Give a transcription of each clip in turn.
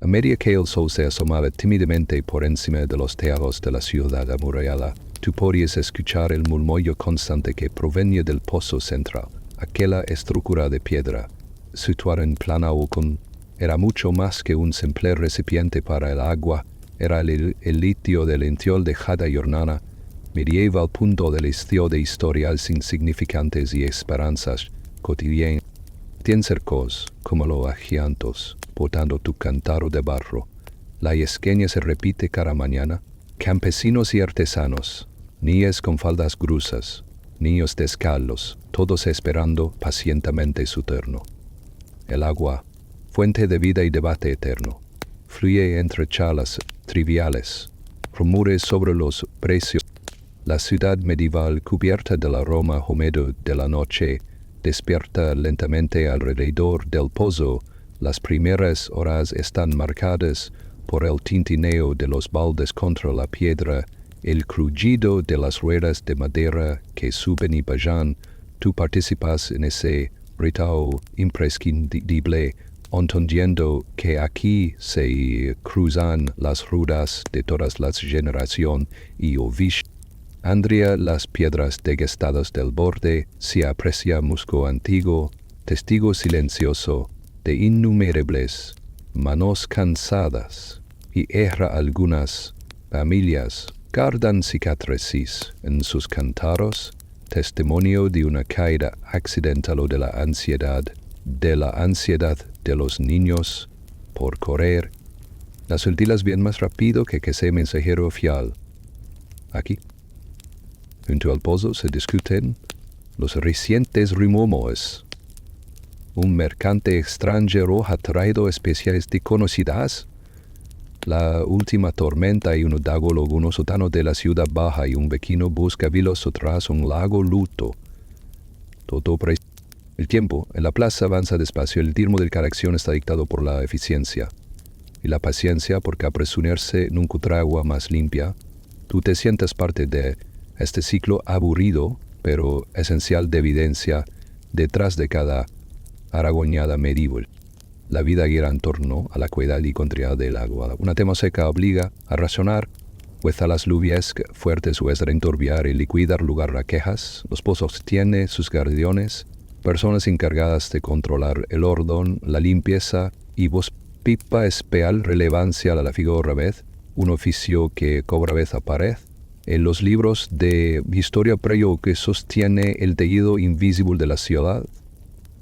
medida que el sol se asomaba tímidamente por encima de los tejados de la ciudad amurallada, tú podías escuchar el murmullo constante que provenía del pozo central. Aquella estructura de piedra, situada en plana Ocon, era mucho más que un simple recipiente para el agua. Era el litio del interior de cada jornada, medieval punto del estilo de historias insignificantes y esperanzas cotidianas. Tien cercos, como los agiantos, portando tu cántaro de barro. La yesqueña se repite cada mañana. Campesinos y artesanos, niñas con faldas grusas, niños descalzos, todos esperando pacientemente su turno. El agua, fuente de vida y debate eterno, fluye entre charlas triviales, rumores sobre los precios. La ciudad medieval, cubierta del aroma húmedo de la noche, despierta lentamente alrededor del pozo. Las primeras horas están marcadas por el tintineo de los baldes contra la piedra, el crujido de las ruedas de madera que suben y bajan. Tú participas en ese ritual imprescindible, entendiendo que aquí se cruzan las rutas de todas las generaciones y oís Andrea las piedras degustadas del borde, se aprecia musgo antiguo, testigo silencioso de innumerables manos cansadas, y erra algunas familias guardan cicatrices en sus cántaros, testimonio de una caída accidental o de la ansiedad de los niños por correr. Las últimas vienen más rápido que ese mensajero fiel. Aquí, junto al pozo, se discuten los recientes rumores. Un mercante extranjero ha traído especies desconocidas. La última tormenta y un dago algunos sótano de la ciudad baja y un vecino busca vilos tras un lago luto. El tiempo en la plaza avanza despacio. El ritmo de cada acción está dictado por la eficiencia y la paciencia, porque apresurarse nunca trae agua más limpia. Tú te sientes parte de este ciclo aburrido, pero esencial de evidencia detrás de cada aragoñada medieval. La vida gira en torno a la cuidad y continuidad del agua. Una tema seca obliga a razonar, pues a las lluvias fuertes o es enturbiar y liquidar lugar a quejas. Los pozos tienen sus guardianes, personas encargadas de controlar el orden, la limpieza, y vos pipa especial relevancia a la figura vez, un oficio que cobra vez aparece en los libros de historia previo que sostiene el tejido invisible de la ciudad.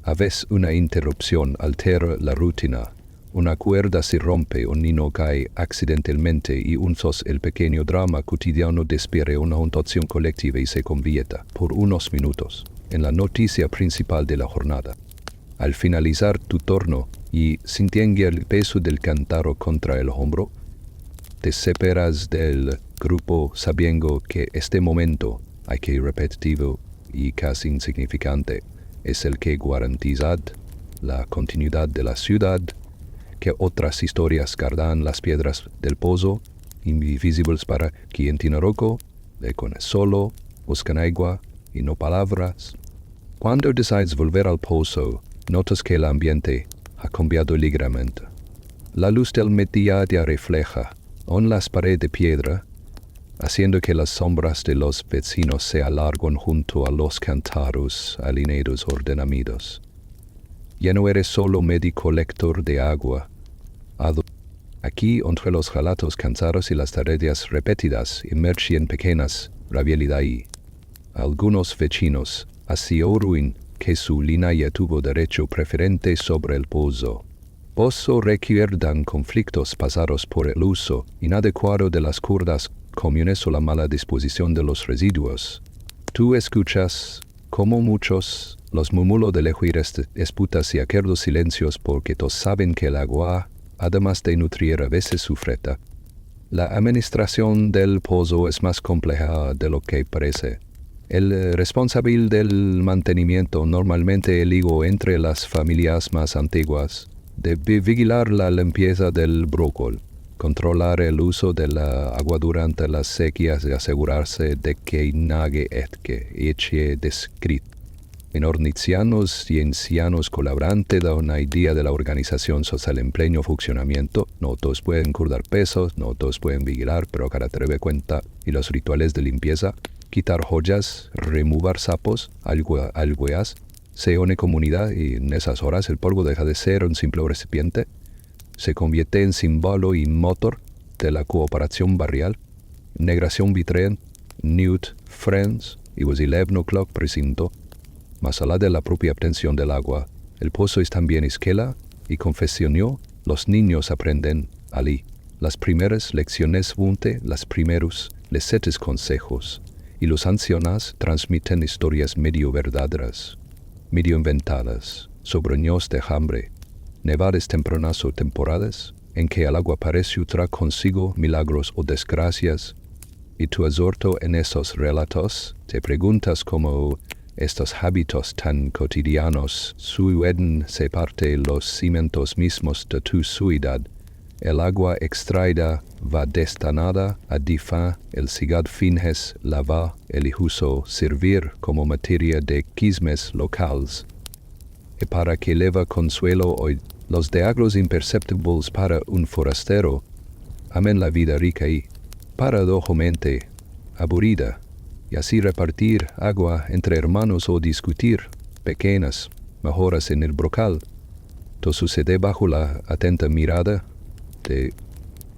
A veces una interrupción altera la rutina, una cuerda se rompe, un niño cae accidentalmente y el pequeño drama cotidiano despierta una juntación colectiva y se convierte, por unos minutos, en la noticia principal de la jornada. Al finalizar tu turno y sintiendo el peso del cántaro contra el hombro, te separas del grupo sabiendo que este momento, aunque repetitivo y casi insignificante, es el que garantiza la continuidad de la ciudad, que otras historias guardan las piedras del pozo, invisibles para quien tiene roco, de con solo, buscan agua y no palabras. Cuando decides volver al pozo, notas que el ambiente ha cambiado ligeramente. La luz del mediodía refleja en las paredes de piedra, haciendo que las sombras de los vecinos se alarguen junto a los cántaros alineados ordenamientos. Ya no eres solo médico lector de agua. Aquí, entre los relatos cansados y las tareas repetidas, emergen pequeñas rivalidades. Algunos vecinos aseguran que su linaje tuvo derecho preferente sobre el pozo. Pozo recuerdan conflictos pasados por el uso inadecuado de las cuerdas comunes o la mala disposición de los residuos. Tú escuchas, como muchos, los murmullos de lejuras disputas y aquellos silencios porque todos saben que el agua, además de nutrir a veces su freta. La administración del pozo es más compleja de lo que parece. El responsable del mantenimiento, normalmente el hijo entre las familias más antiguas, debe vigilar la limpieza del brócol, controlar el uso de la agua durante las sequías y asegurarse de que nadie eche descrito. En ornitzianos y ancianos colaborante da una idea de la organización social en pleno funcionamiento. No todos pueden cuidar pesos, no todos pueden vigilar, pero cada debe cuenta y los rituales de limpieza, quitar joyas, remover sapos, algueas, se une comunidad y en esas horas el polvo deja de ser un simple recipiente, se convierte en símbolo y motor de la cooperación barrial. Negración vitrean, Newt, Friends, it was 11 o'clock precinto. Más allá de la propia obtención del agua, el pozo es también esquela y confesionó, los niños aprenden allí. Las primeras lecciones bunte, las primeros, les setes consejos, y los ancianos transmiten historias medio verdaderas, medio inventadas, sobre años de hambre, nevadas tempranas o temporadas, en que el agua parece traer consigo milagros o desgracias, y tú absorto en esos relatos, te preguntas cómo estos hábitos tan cotidianos suelen ser parte los cimientos mismos de tu ciudad. El agua extraída va destinada a difa, el cigarro finges lavar, el uso servir como materia de quismes locales. Y para que leva consuelo hoy, los diálogos imperceptibles para un forastero, amen la vida rica y paradójicamente aburrida, y así repartir agua entre hermanos o discutir pequeñas mejoras en el brocal. Todo sucede bajo la atenta mirada de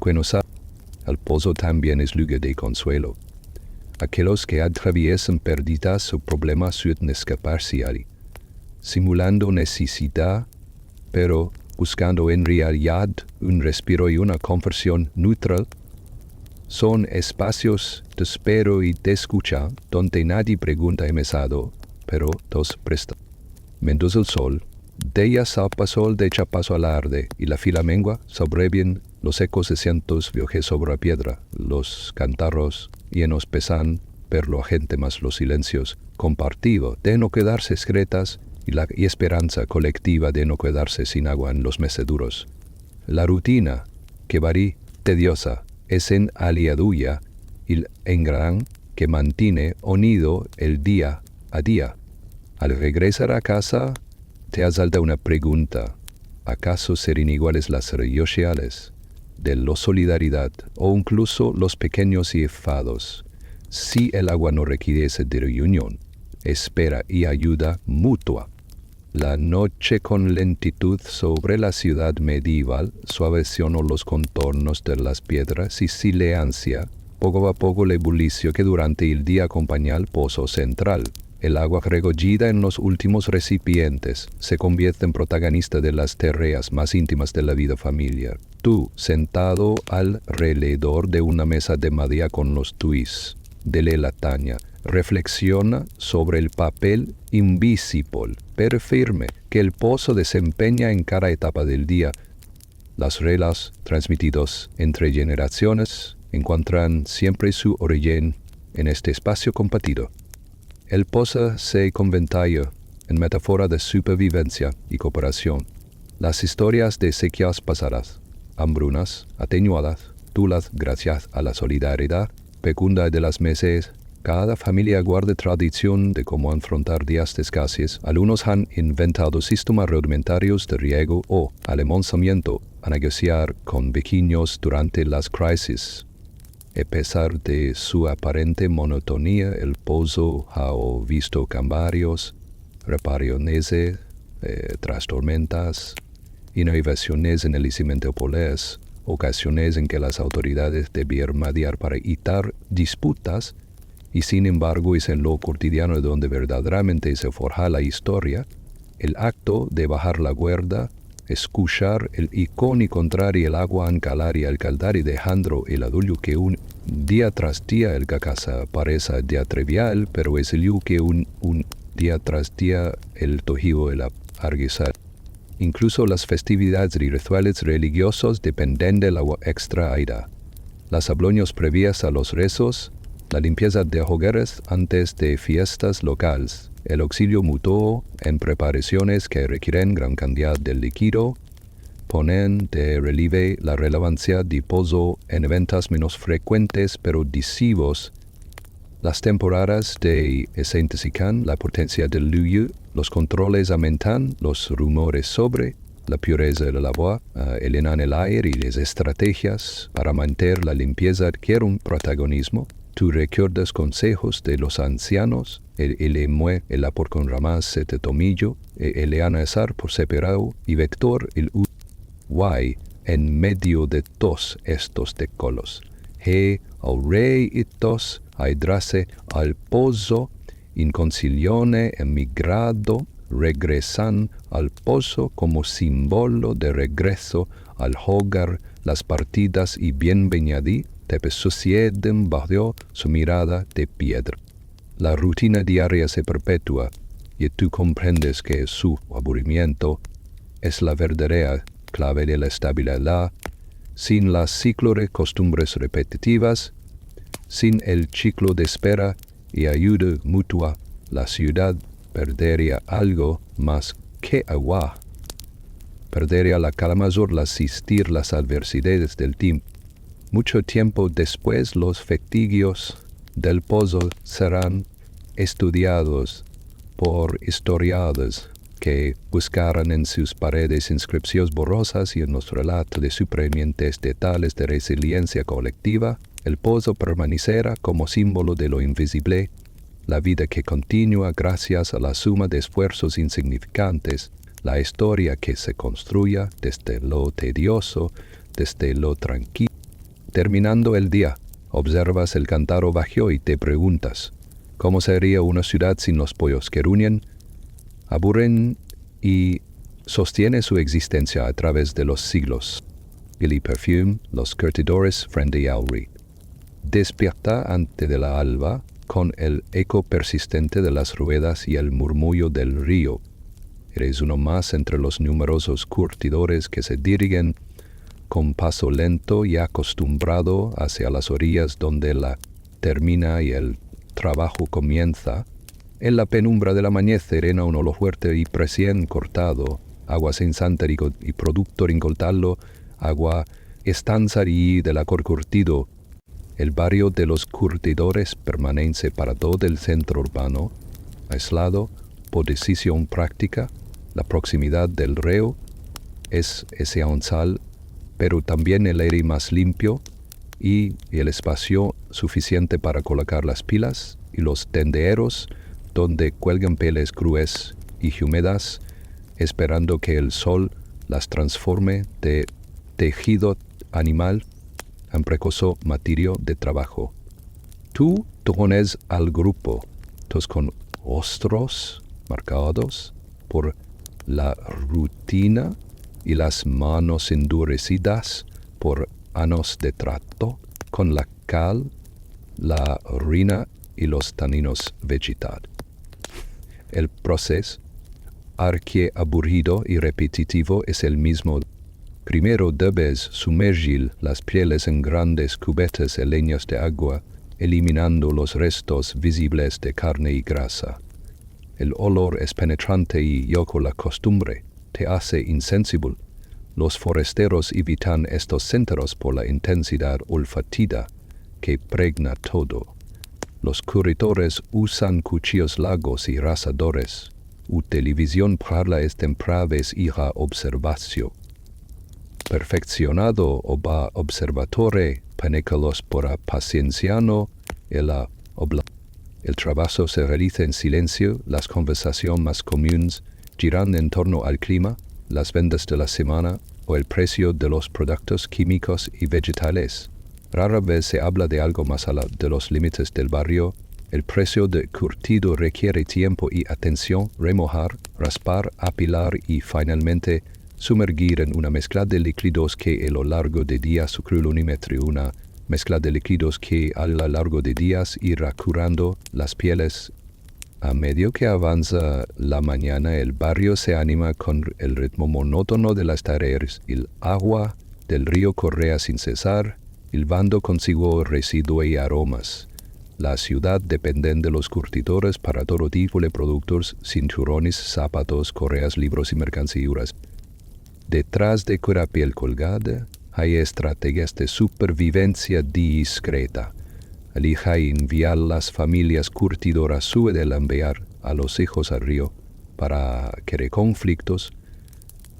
quien sabe. El pozo también es lugar de consuelo. Aquellos que atraviesan pérdidas o problemas suelen escaparse allí, simulando necesidad, pero buscando en realidad un respiro y una conversión neutral. Son espacios de espero y de escucha donde nadie pregunta emesado, pero todos prestan. Mendoza el sol, de ella salpa sol de echa paso al arde, y la fila mengua, sobreviven los ecos de cientos viajes sobre la piedra, los cantarros llenos pesan, per lo gente más los silencios, compartido, de no quedarse secretas, y esperanza colectiva de no quedarse sin agua en los meses duros. La rutina, que varía tediosa, es en aliaduya y en gran que mantiene unido el día a día. Al regresar a casa, te asalta una pregunta. ¿Acaso serán iguales las redes sociales de la solidaridad o incluso los pequeños y enfados? Si el agua no requiere de reunión, espera y ayuda mutua. La noche con lentitud sobre la ciudad medieval suavecionó los contornos de las piedras y silencia poco a poco la ebullición que durante el día acompaña al pozo central. El agua recollida en los últimos recipientes se convierte en protagonista de las tareas más íntimas de la vida familiar. Tú, sentado alrededor de una mesa de madera con los tuis de la lataña, reflexiona sobre el papel invisible, pero firme, que el pozo desempeña en cada etapa del día. Las reglas transmitidas entre generaciones encuentran siempre su origen en este espacio compartido. El pozo se convirtió en metáfora de supervivencia y cooperación. Las historias de sequías pasadas, hambrunas, atenuadas, duras gracias a la solidaridad fecunda de las meses. Cada familia guarda tradición de cómo afrontar días de escasez. Algunos han inventado sistemas rudimentarios de riego o almacenamiento a negociar con vecinos durante las crisis. A pesar de su aparente monotonía, el pozo ha visto cambios, reparaciones tras tormentas, innovaciones en el cimiento polés, ocasiones en que las autoridades debieron mediar para evitar disputas. Y sin embargo es en lo cotidiano donde verdaderamente se forja la historia, el acto de bajar la cuerda, escuchar el icón y contrario el agua ancalar y alcaldar y dejando el adulto que un día tras día el cacasa parece día trivial, pero es el que un día tras día el tojivo el arguizar. Incluso las festividades y rituales religiosos dependen del agua extraída. Las abloños previas a los rezos, la limpieza de hogares antes de fiestas locales, el auxilio mutuo en preparaciones que requieren gran cantidad de líquido, ponen de relieve la relevancia del pozo en eventos menos frecuentes pero decisivos. Las temporadas de se intensifican la potencia del lluvia, Los controles aumentan los rumores sobre la pureza del agua, elenan el aire y las estrategias para mantener la limpieza adquieren protagonismo. Tú recuerdas consejos de los ancianos, el emue, el apor con ramas, el tomillo, el anazar por separado y vector, el guay, en medio de todos estos decolos. He al rey itos, aidrase al pozo, inconcilione emigrado, regresan al pozo como símbolo de regreso al hogar, las partidas y bienvenidí te suceden bajo su mirada de piedra. La rutina diaria se perpetúa y tú comprendes que su aburrimiento es la verdadera clave de la estabilidad. Sin las ciclos de costumbres repetitivas, sin el ciclo de espera y ayuda mutua, la ciudad perdería algo más que agua. Perdería la calma al asistir las adversidades del tiempo. Mucho tiempo después los vestigios del pozo serán estudiados por historiadores que buscarán en sus paredes inscripciones borrosas y en los relatos de sufrimientos detalles de resiliencia colectiva. El pozo permanecerá como símbolo de lo invisible, la vida que continúa gracias a la suma de esfuerzos insignificantes, la historia que se construya desde lo tedioso, desde lo tranquilo. Terminando el día, observas el cántaro vacío y te preguntas, ¿cómo sería una ciudad sin los pollos que ruñen, aburren y sostiene su existencia a través de los siglos? Billy Perfume, Los Curtidores frente al río. Despierta antes de la alba con el eco persistente de las ruedas y el murmullo del río. Eres uno más entre los numerosos curtidores que se dirigen con paso lento y acostumbrado hacia las orillas donde la termina y el trabajo comienza. En la penumbra de la mañana serena un olor fuerte y recién cortado, agua sin santarico y producto incoltarlo, agua estanzarí de la curtido. El barrio de los curtidores permanece para todo el centro urbano, aislado por decisión práctica. La proximidad del río es esencial, pero también el aire más limpio y el espacio suficiente para colocar las pilas y los tenderos donde cuelgan pieles crues y húmedas, esperando que el sol las transforme de tejido animal en precoso material de trabajo. Tú te pones al grupo, todos con rostros marcados por la rutina y las manos endurecidas por años de trato con la cal, la ruina y los taninos vegetales. El proceso, arque aburrido y repetitivo, es el mismo. Primero debes sumergir las pieles en grandes cubetas leñas de agua, eliminando los restos visibles de carne y grasa. El olor es penetrante y yoco la costumbre te hace insensible. Los foresteros evitan estos centros por la intensidad olfativa que pregna todo. Los curtidores usan cuchillos largos y rasadores. Televisión para estempraves hija observación. Perfeccionado oba observatore panecalos por pacienciano el trabajo se realiza en silencio, las conversaciones más comunes giran en torno al clima, las ventas de la semana o el precio de los productos químicos y vegetales. Rara vez se habla de algo más allá de los límites del barrio. El precio de curtido requiere tiempo y atención, remojar, raspar, apilar y finalmente sumergir en una mezcla de líquidos que a lo largo de días sucrolonimetri una mezcla de líquidos que a lo largo de días irá curando las pieles. A medida que avanza la mañana, el barrio se anima con el ritmo monótono de las tareas. El agua del río corre sin cesar, hilvando consigo residuos y aromas. La ciudad depende de los curtidores para todo tipo de productos, cinturones, zapatos, correas, libros y mercancías. Detrás de cada piel colgada hay estrategias de supervivencia discreta. Elija enviar las familias curtidoras suelen enviar a los hijos al río, para crear conflictos,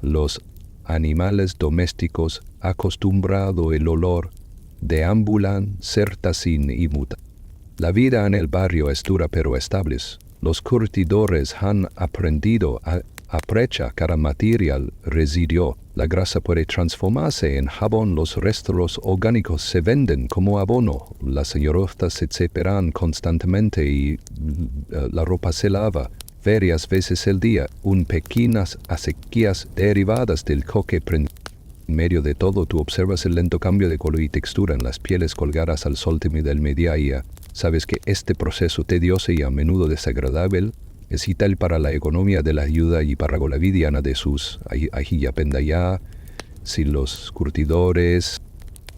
los animales domésticos acostumbrados al olor deambulan certa sin muta. La vida en el barrio es dura pero estable. Los curtidores han aprendido a apreciar cada material residuo. La grasa puede transformarse en jabón, los restos orgánicos se venden como abono, las señorotas se separan constantemente y la ropa se lava varias veces al día, pequeñas acequias derivadas del coque prendido. En medio de todo, tú observas el lento cambio de color y textura en las pieles colgadas al sol del mediodía. Sabes que este proceso tedioso y a menudo desagradable es vital para la economía de la ayuda y para la vida de sus ahijapendaya. Si los curtidores,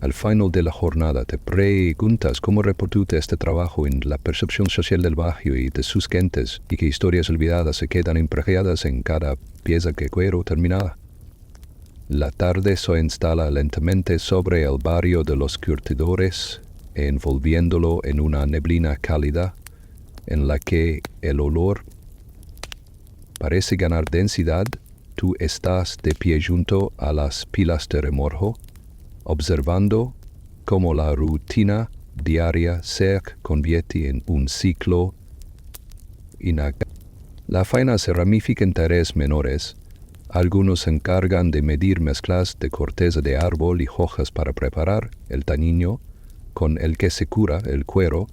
al final de la jornada, te preguntas cómo repercute este trabajo en la percepción social del barrio y de sus gentes, y qué historias olvidadas se quedan impregnadas en cada pieza de cuero terminada. La tarde se instala lentamente sobre el barrio de los curtidores, envolviéndolo en una neblina cálida, en la que el olor parece ganar densidad. Tú estás de pie junto a las pilas de remorjo, observando cómo la rutina diaria se convierte en un ciclo inacabable. La faena se ramifica en tareas menores. Algunos se encargan de medir mezclas de corteza de árbol y hojas para preparar el tañiño con el que se cura el cuero.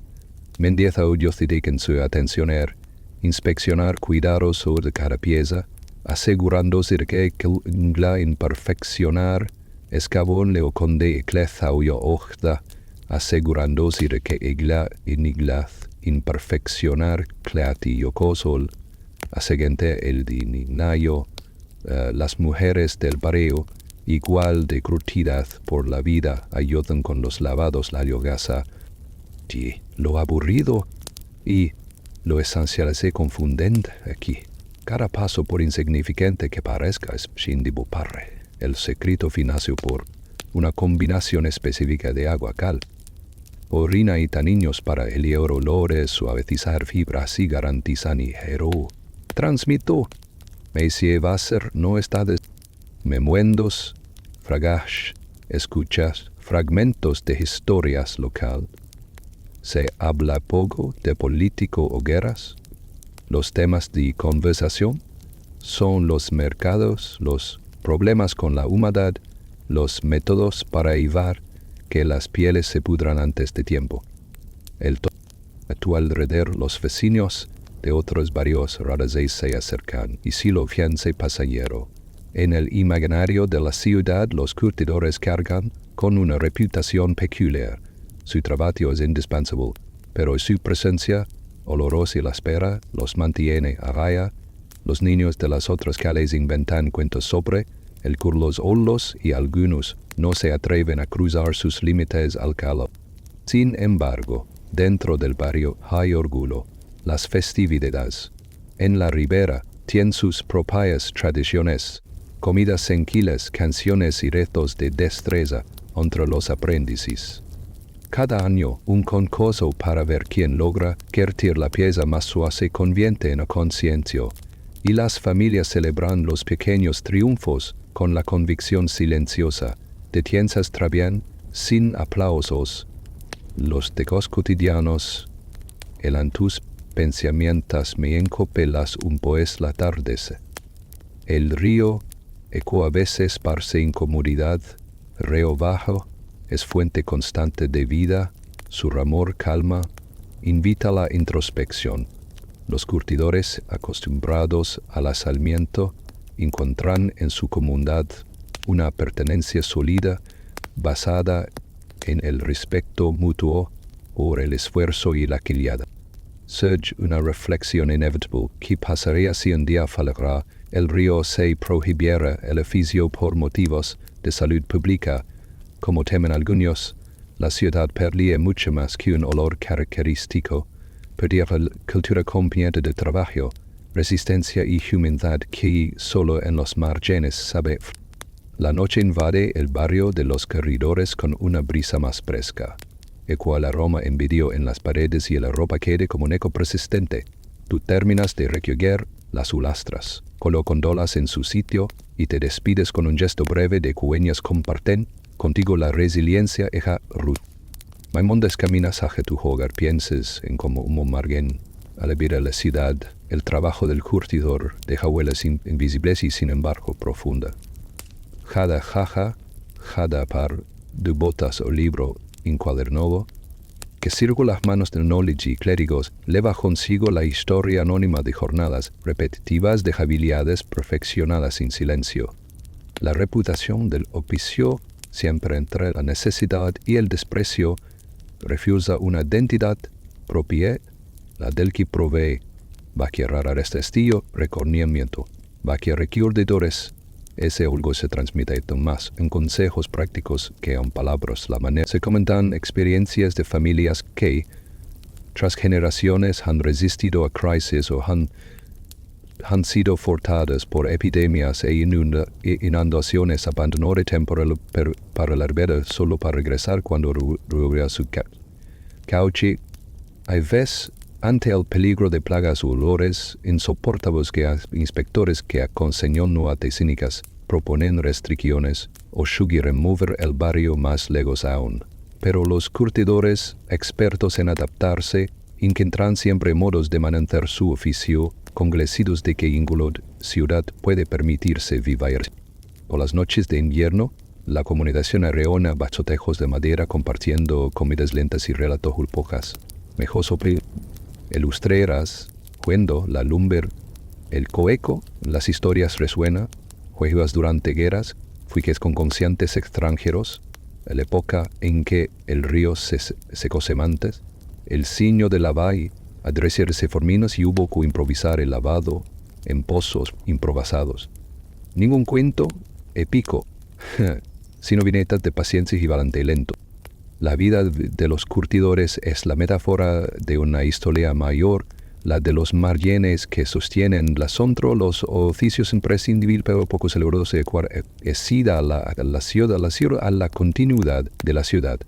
Mendieza ellos dedican su atención a inspeccionar cuidadoso de cada pieza, asegurándose de que la imperfeccionar escabón le conde ecleza o ojda, asegurándose de que iniglaz imperfeccionar cleati yocosol, asegente el dininayo. Las mujeres del barrio, igual de curtidas por la vida, ayudan con los lavados la yogasa. Lo aburrido y lo esencial se confunden aquí. Cada paso, por insignificante que parezca, es sin dibujar. El secreto financia por una combinación específica de agua, cal, orina y taniños para elevar olores, suavizar fibras y garantizar ligero. Transmito. Me si va a ser no está de memuendos, fragash, escuchas, fragmentos de historias local. Se habla poco de político o guerras. Los temas de conversación son los mercados, los problemas con la humedad, los métodos para evitar que las pieles se pudran antes de tiempo. A tu alrededor los vecinos de otros barrios raras veces se acercan, y si lo fianse pasajero. En el imaginario de la ciudad los curtidores cargan con una reputación peculiar. Su trabajo es indispensable, pero su presencia, olorosa y la espera, los mantiene a raya. Los niños de las otras calles inventan cuentos sobre el curlos olos y algunos no se atreven a cruzar sus límites al calor. Sin embargo, dentro del barrio hay orgullo. Las festividades en la ribera tienen sus propias tradiciones, comidas senquiles, canciones y retos de destreza entre los aprendices. Cada año un concurso para ver quién logra curtir la pieza más suave se convierte en conciencia, y las familias celebran los pequeños triunfos con la convicción silenciosa de quien se extravían sin aplausos. Los tecos cotidianos, el antus pensamientos me encopelas un pues la tardece. El río eco a veces parse incomodidad, río bajo, es fuente constante de vida, su ramor calma, invita a la introspección. Los curtidores acostumbrados al asalmiento encuentran en su comunidad una pertenencia sólida basada en el respeto mutuo por el esfuerzo y la criada. Surge una reflexión inevitable. ¿Qué pasaría si un día fallará el río se prohibiera el oficio por motivos de salud pública? Como temen algunos, la ciudad perdía mucho más que un olor característico, perdía la cultura componente de trabajo, resistencia y humanidad que solo en los márgenes sabe. La noche invade el barrio de los corredores con una brisa más fresca, el cual aroma envidio en las paredes y la ropa quede como un eco persistente. Tú terminas de recoger las ulastras, colocándolas en su sitio y te despides con un gesto breve de cueñas comparten contigo la resiliencia eja ruta. Maimondes caminas hacia tu hogar, pienses en como un margen, al ver a la ciudad, el trabajo del curtidor deja huellas invisibles y sin embargo profunda. Cada jaja, cada par de botas o libro encuadernovo, que circula las manos del knowledge y clérigos, lleva consigo la historia anónima de jornadas repetitivas de habilidades perfeccionadas en silencio. La reputación del oficio, siempre entre la necesidad y el desprecio, refusa una identidad propia, la del que provee, va que rara este estilo, recornimiento, va que requierdidores, ese algo se transmite más en consejos prácticos que en palabras. La manera se comentan experiencias de familias que, tras generaciones, han resistido a crisis o han sido forzadas por epidemias e inundaciones, abandonar temporal para la vida solo para regresar cuando regresa su cauce. Hay veces, ante el peligro de plagas o olores insoportables que inspectores que aconsejan nuevas cínicas proponen restricciones o sugieren mover el barrio más lejos aún. Pero los curtidores, expertos en adaptarse, encuentran siempre modos de mantener su oficio, convencidos de que ninguna ciudad puede permitirse vivir. Por las noches de invierno, la comunidad se reúne a bachotejos de madera compartiendo comidas lentas y relatos ulpojas. Mejor sobre ilustreras, cuando la lumber, el coeco, las historias resuenan, juegas durante guerras, fuiques con conscientes extranjeros, la época en que el río se cosemantes, el signo de la valle, adrecerse forminos y hubo que improvisar el lavado en pozos improvisados. Ningún cuento épico, sino viñetas de paciencia y valente lento. La vida de los curtidores es la metáfora de una historia mayor, la de los márgenes que sostienen la sontro, los oficios imprescindibles pero poco celebrados a la continuidad de la ciudad.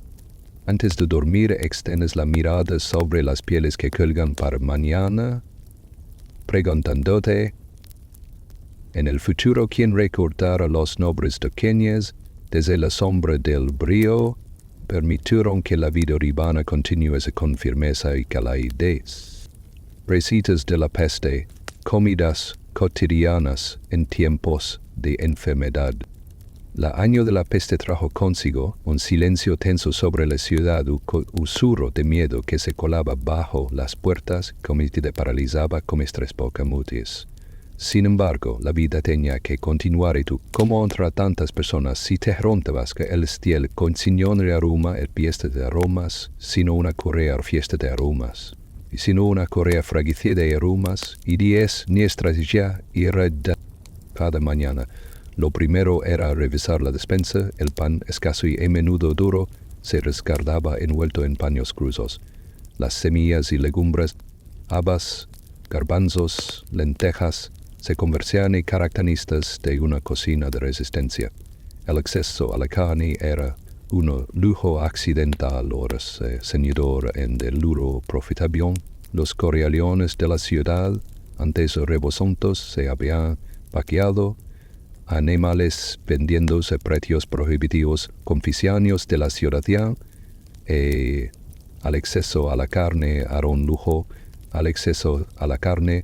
Antes de dormir extiendes la mirada sobre las pieles que cuelgan para mañana, preguntándote, en el futuro, ¿quién recortará los nobles pequeños desde la sombra del brío? Permitieron que la vida urbana continuase con firmeza y calidez. Recetas de la peste, comidas cotidianas en tiempos de enfermedad. El año de la peste trajo consigo un silencio tenso sobre la ciudad, un susurro de miedo que se colaba bajo las puertas, como te paralizaba como estrés pocamutis. Sin embargo, la vida tenía que continuar y tú, como entre tantas personas, si te rompabas que el stiel consignó de aroma el fiesta de aromas, sino una correa fiesta de aromas, y sino una correa fragicida de aromas, y 10 nuestras ya era cada mañana. Lo primero era revisar la despensa, el pan escaso y a menudo duro se resguardaba envuelto en paños cruzos. Las semillas y legumbres, habas, garbanzos, lentejas, se convertían en características de una cocina de resistencia. El acceso a la carne era un lujo accidental, ahora ceñidor en el duro profitación. Los corraleones de la ciudad, antes rebosantes, se habían vaqueado, animales vendiéndose a precios prohibitivos, conficianios de la ciudad, al acceso a la carne era un lujo, al acceso a la carne,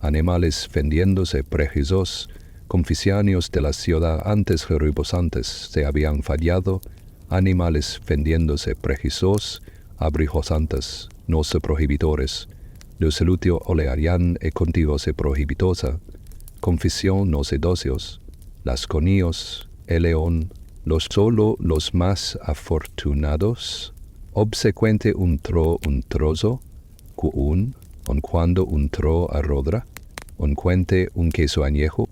animales vendiéndose precisos, conficianios de la ciudad antes rebosantes se habían fallado, animales vendiéndose precisos, abrijosantes, no se prohibidores, los salutio olearian e contivos e prohibitosa, confesión no sedocios, las coníos, el león, solo los más afortunados, obsecuente un trozo, cuando un tro arrodra, un cuente un queso añejo.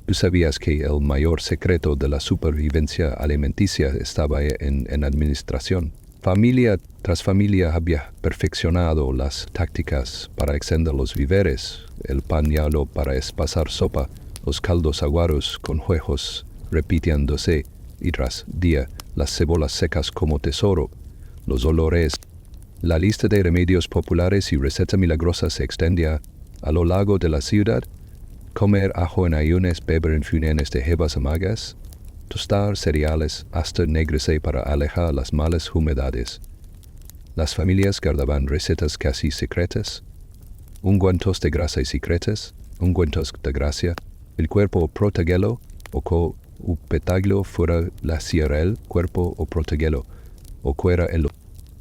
¿Tú sabías que el mayor secreto de la supervivencia alimenticia estaba en administración? Familia tras familia había perfeccionado las tácticas para extender los víveres, el pañalo para espasar sopa, los caldos aguaros con juegos repitiéndose, y tras día las cebolas secas como tesoro, los olores. La lista de remedios populares y recetas milagrosas se extendía a lo largo de la ciudad, comer ajo en ayunas, beber en funenes de jebas amagas, tostar cereales hasta ennegrecer para alejar las malas humedades. Las familias guardaban recetas casi secretas, ungüentos de grasa y secretas, ungüentos de gracia, el cuerpo protegelo o co upetaglo fuera la sierra el cuerpo o protegelo, o cuera el.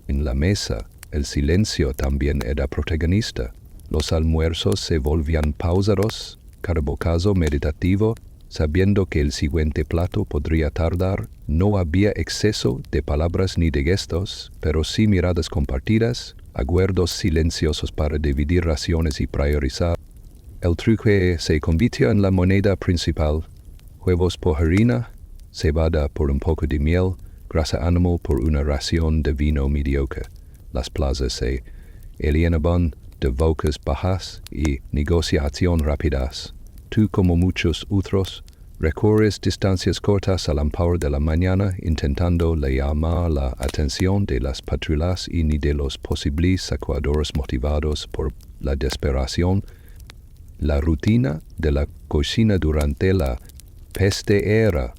En la mesa, el silencio también era protagonista. Los almuerzos se volvían pausados, cada bocado meditativo, sabiendo que el siguiente plato podría tardar. No había exceso de palabras ni de gestos, pero sí miradas compartidas, acuerdos silenciosos para dividir raciones y priorizar. El truque se convirtió en la moneda principal. Huevos por harina, cebada por un poco de miel, grasa animal por una ración de vino mediocre. Las plazas se llenaban de bocas bajas y negociación rápidas. Tú, como muchos otros, recorres distancias cortas al amparo de la mañana intentando llamar la atención de las patrullas y ni de los posibles saqueadores motivados por la desesperación. La rutina de la cocina durante la peste era,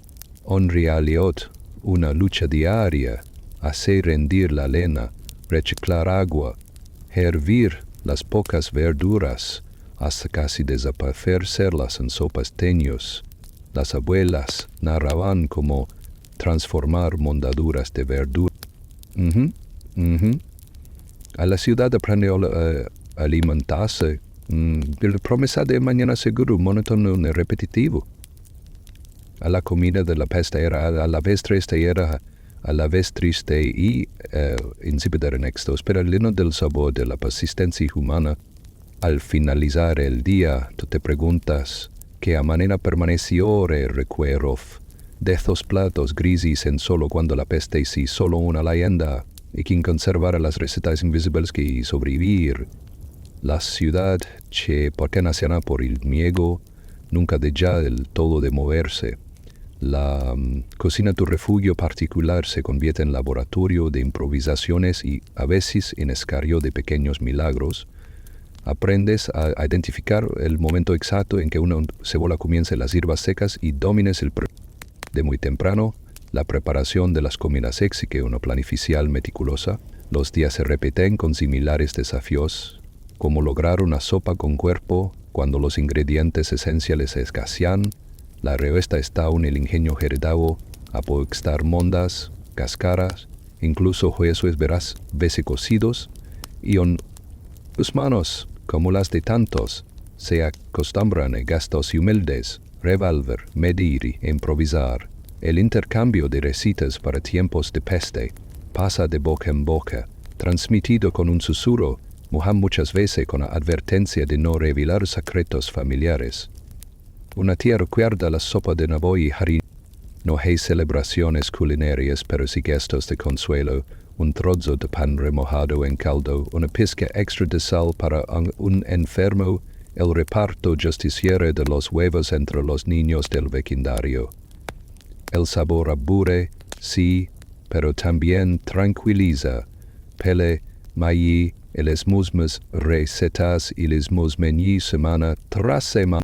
en realidad, una lucha diaria, hacer rendir la lena, reciclar agua, hervir las pocas verduras hasta casi desaparecerlas en sopas teños. Las abuelas narraban cómo transformar mondaduras de verdura. A la ciudad aprendió a alimentarse. La promesa de mañana seguro, monótono y repetitivo. A la comida de la peste era a la vez triste y insípida en éxtasis, pero lleno del sabor de la persistencia humana. Al finalizar el día, tú te preguntas qué manera permaneció el recuerdo de estos platos grises en solo cuando la peste sí solo una leyenda y quien conservara las recetas invisibles que sobrevivir. La ciudad se pertenecía por el miedo, nunca deja del todo de moverse. La cocina tu refugio particular se convierte en laboratorio de improvisaciones y a veces en escario de pequeños milagros. Aprendes a identificar el momento exacto en que una cebolla comience las hierbas secas y domines de muy temprano la preparación de las comidas exige una planificación meticulosa. Los días se repiten con similares desafíos, como lograr una sopa con cuerpo cuando los ingredientes esenciales escasean. La respuesta está en el ingenio heredado a poder mondas, cáscaras, incluso huesos veraz cocidos, y en tus manos, como las de tantos, se acostumbran a gastos humildes, revolver, medir y improvisar. El intercambio de recetas para tiempos de peste pasa de boca en boca, transmitido con un susurro, muchas veces con la advertencia de no revelar secretos familiares. Una tía recuerda la sopa de nabo y harina. No hay celebraciones culinarias, pero sí gestos de consuelo, un trozo de pan remojado en caldo, una pizca extra de sal para un enfermo, el reparto justiciero de los huevos entre los niños del vecindario. El sabor aburre, sí, pero también tranquiliza. Pele, maí, y las mismas recetas y los mismos semana tras semana.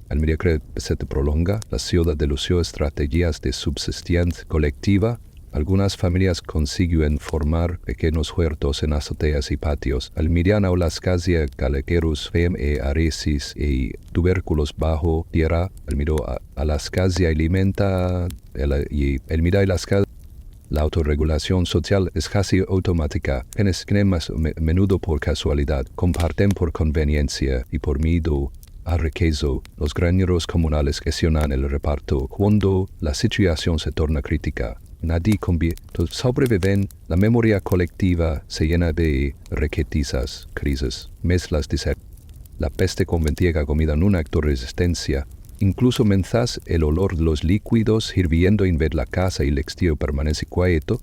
Al medida que se prolonga, la ciudad lució estrategias de subsistencia colectiva. Algunas familias consiguen formar pequeños huertos en azoteas y patios. Al mediano las casas calequeros fem e aresis y tubérculos bajo tierra. Al medio a las casas alimenta y el medio las casas. La autorregulación social es casi automática. Quienes más menudo por casualidad comparten por conveniencia y por miedo a riqueza. Los graneros comunales gestionan el reparto cuando la situación se torna crítica. Nadie sobreviven, la memoria colectiva se llena de requetizas, crisis, mezclas de ser. La peste convertía comida en un acto de resistencia. Incluso mientras el olor de los líquidos hirviendo invade la casa y el exterior permanece quieto,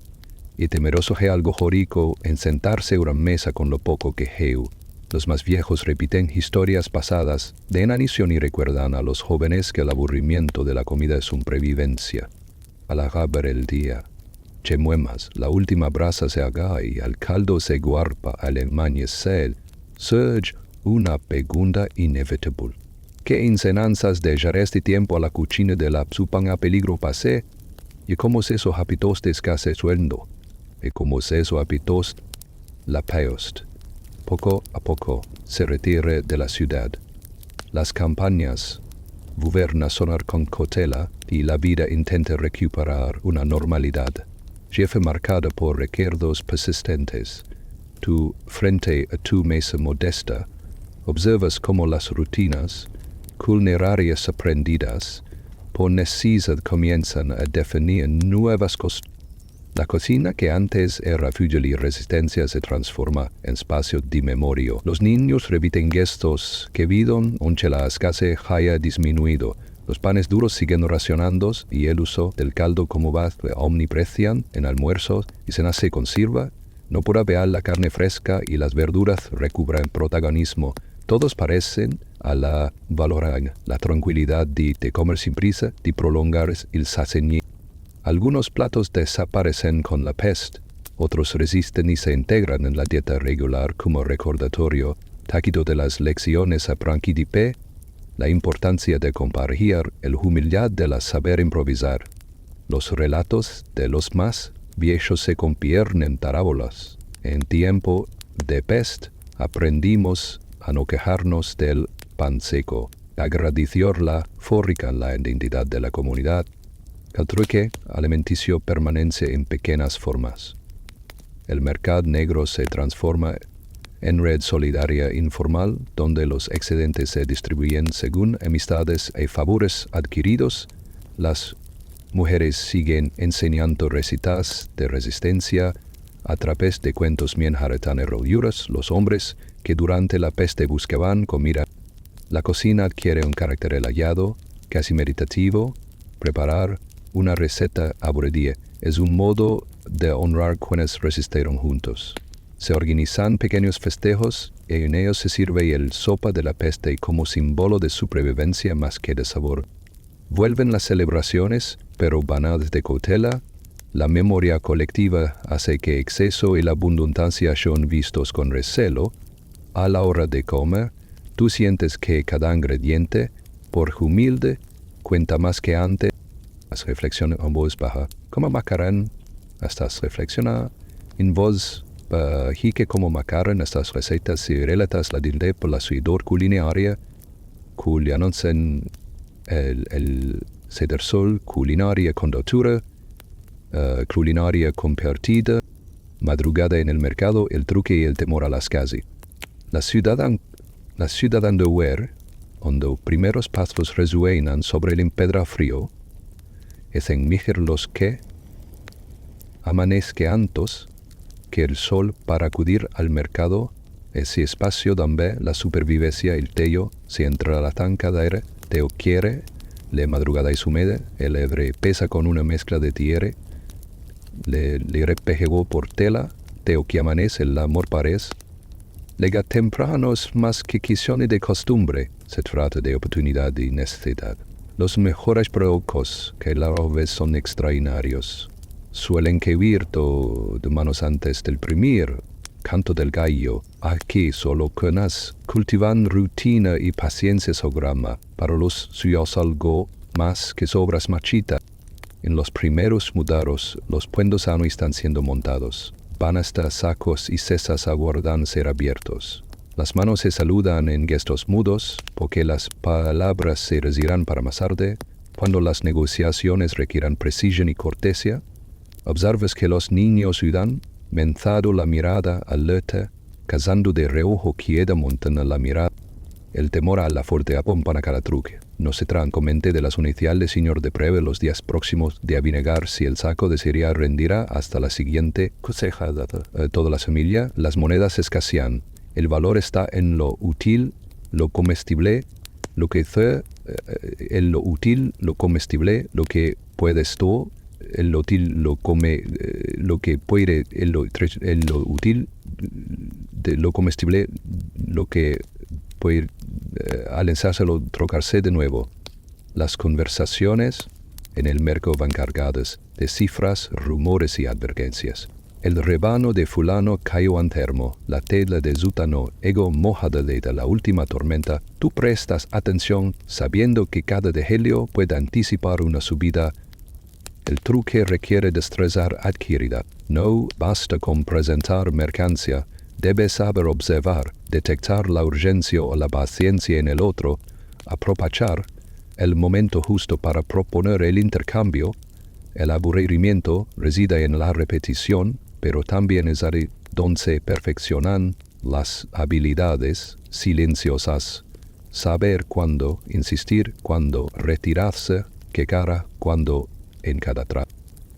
y temeroso hay algo jorico en sentarse a una mesa con lo poco que heu. Los más viejos repiten historias pasadas de inanición y recuerdan a los jóvenes que el aburrimiento de la comida es una previvencia. Al acabar el día, chemuemas, la última brasa se haga y al caldo se guarpa al amanecer. Surge una pregunta inevitable. ¿Qué enseñanzas dejará este tiempo a la cocina de la supan a peligro pasé? ¿Y cómo es esos hábitos de escasez sueldo? ¿Y cómo es esos hábitos la peost? Poco a poco se retira de la ciudad. Las campañas vuelven sonar con cautela y la vida intenta recuperar una normalidad. Jefe marcada por recuerdos persistentes. Tú, frente a tu mesa modesta, observas cómo las rutinas, culinarias aprendidas, por necesidad comienzan a definir nuevas costumbres. La cocina que antes era refugio y resistencia se transforma en espacio de memoria. Los niños repiten gestos que vieron aunque la escasez haya disminuido. Los panes duros siguen racionándose y el uso del caldo como base omniprecian en almuerzos y cenas se conserva. No por haber la carne fresca y las verduras recubran protagonismo. Todos parecen a la valorar la tranquilidad de comer sin prisa, de prolongar el saciamiento. Algunos platos desaparecen con la peste, otros resisten y se integran en la dieta regular como recordatorio tácito de las lecciones aprendidas, la importancia de compartir, el humildad de la saber improvisar. Los relatos de los más viejos se convierten en parábolas. En tiempo de peste aprendimos a no quejarnos del pan seco, agradecer la fábrica, la identidad de la comunidad. El truque alimenticio permanece en pequeñas formas. El mercado negro se transforma en red solidaria informal, donde los excedentes se distribuyen según amistades y favores adquiridos. Las mujeres siguen enseñando recetas de resistencia a través de cuentos mienjaretanes rolluras. Los hombres que durante la peste buscaban comida. La cocina adquiere un carácter elaborado, casi meditativo. Preparar una receta aburrida es un modo de honrar quienes resistieron juntos. Se organizan pequeños festejos y en ellos se sirve el sopa de la peste como símbolo de supervivencia más que de sabor. Vuelven las celebraciones, pero banadas de cautela. La memoria colectiva hace que exceso y la abundancia sean vistos con recelo. A la hora de comer, tú sientes que cada ingrediente, por humilde, cuenta más que antes. Reflexiona en voz baja. Como macarán, estás reflexiona en voz baja que como macarán estas recetas y relatas la dilde por la suidor culinaria, culianon el ceder sol, culinaria con dotura, culinaria compartida, madrugada en el mercado, el truque y el temor a las casi. La ciudad de Huer, donde primeros pasos resuenan sobre el empedra frío, es en mijer los que amanezqueantos que el sol para acudir al mercado ese espacio donde la supervivencia el tello se entra la tanca de aire teo quiere le madrugada es húmeda el ebre pesa con una mezcla de tierra le repejegó por tela teo que amanece el amor parece lega tempranos más que quisione de costumbre se trata de oportunidad y necesidad. Los mejores productos que la vez son extraordinarios. Suelen caer de manos antes del primer canto del gallo. Aquí solo quienes cultivan rutina y paciencia programa. Para los suyos algo más que sobras machita. En los primeros mudaros, los puentes aún están siendo montados. Van hasta sacos y cesas aguardan ser abiertos. Las manos se saludan en gestos mudos, porque las palabras se resirán para más tarde. Cuando las negociaciones requieran precisión y cortesía, observes que los niños ayudan, menzado la mirada alerta, cazando de reojo quieta montando la mirada. El temor a la fuerte apompan a cada truque. No se comente de las iniciales señor de Preve los días próximos de avinegar si el saco de cereal rendirá hasta la siguiente cosecha. Toda la semilla, las monedas escasean. El valor está en lo útil, lo comestible, lo que en lo útil, lo comestible, lo que puedes tú, en lo útil, lo come, lo que puede, en lo útil, de lo comestible, lo que puede alenzárselo, trocarse de nuevo. Las conversaciones en el mercado van cargadas de cifras, rumores y advertencias. El rebano de fulano cayó enfermo, la tela de zútano ego mojada de la última tormenta. Tú prestas atención sabiendo que cada degelio puede anticipar una subida. El truque requiere destreza adquirida. No basta con presentar mercancía. Debes saber observar, detectar la urgencia o la paciencia en el otro, aprovechar el momento justo para proponer el intercambio. El aburrimiento reside en la repetición, pero también es ahí donde se perfeccionan las habilidades silenciosas. Saber cuándo insistir, cuándo retirarse, qué cara, cuándo en cada trato.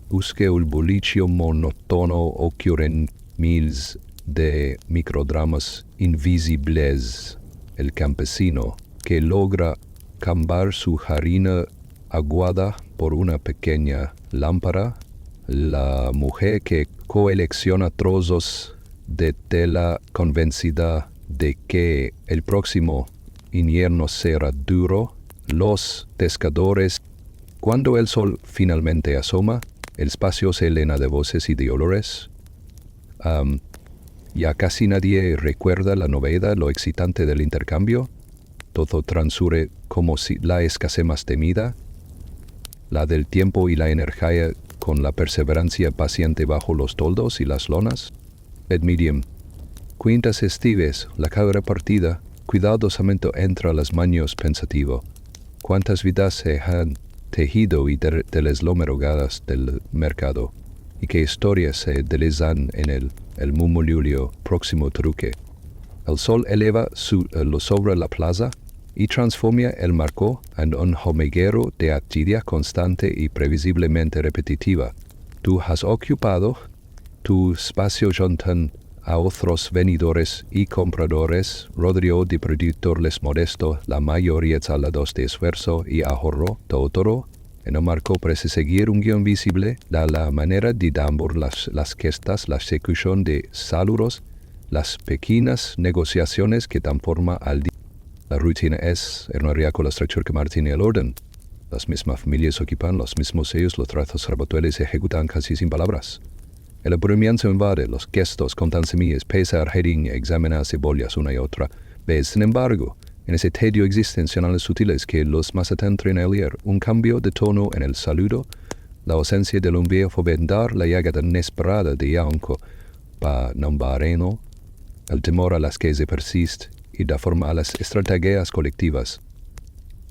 Busque el bullicio monótono ocurren miles de microdramas invisibles. El campesino que logra cambiar su harina aguada por una pequeña lámpara, la mujer que colecciona trozos de tela convencida de que el próximo invierno será duro, los pescadores. Cuando el sol finalmente asoma, el espacio se llena de voces y de olores. Ya casi nadie recuerda la novedad, lo excitante del intercambio. Todo transcurre como si la escasez más temida, la del tiempo y la energía con la perseverancia paciente bajo los toldos y las lonas. Ed medium. Cuentas estives, la cabra partida, cuidadosamente entra las manos pensativo. Cuántas vidas se han tejido y deslomeradas del mercado, y qué historias se deslizan en el murmullo próximo truque. El sol eleva lo sobre la plaza y transforma el marco en un hormiguero de actividad constante y previsiblemente repetitiva. Tú has ocupado tu espacio junto a otros vendedores y compradores, rodeado de productores modestos, la mayoría salados de esfuerzo y ahorro. Todo en el marco parece seguir un guión visible, la manera de dambor las gestas, la ejecución de saludos, las pequeñas negociaciones que dan forma al día. La rutina es, en realidad, con la estructura que mantiene el orden. Las mismas familias ocupan los mismos sellos, los trazos habituales se ejecutan casi sin palabras. El aburrimiento invade, los gestos contan semillas, pesar, heading, examinar cebollas una y otra vez. Sin embargo, en ese tedio existenciales sutiles que los más atentos en el ayer, un cambio de tono en el saludo, la ausencia del un viejo fomentar la llegada inesperada de Yanko pa nombareno, el temor a las que se persiste y da forma a las estrategias colectivas.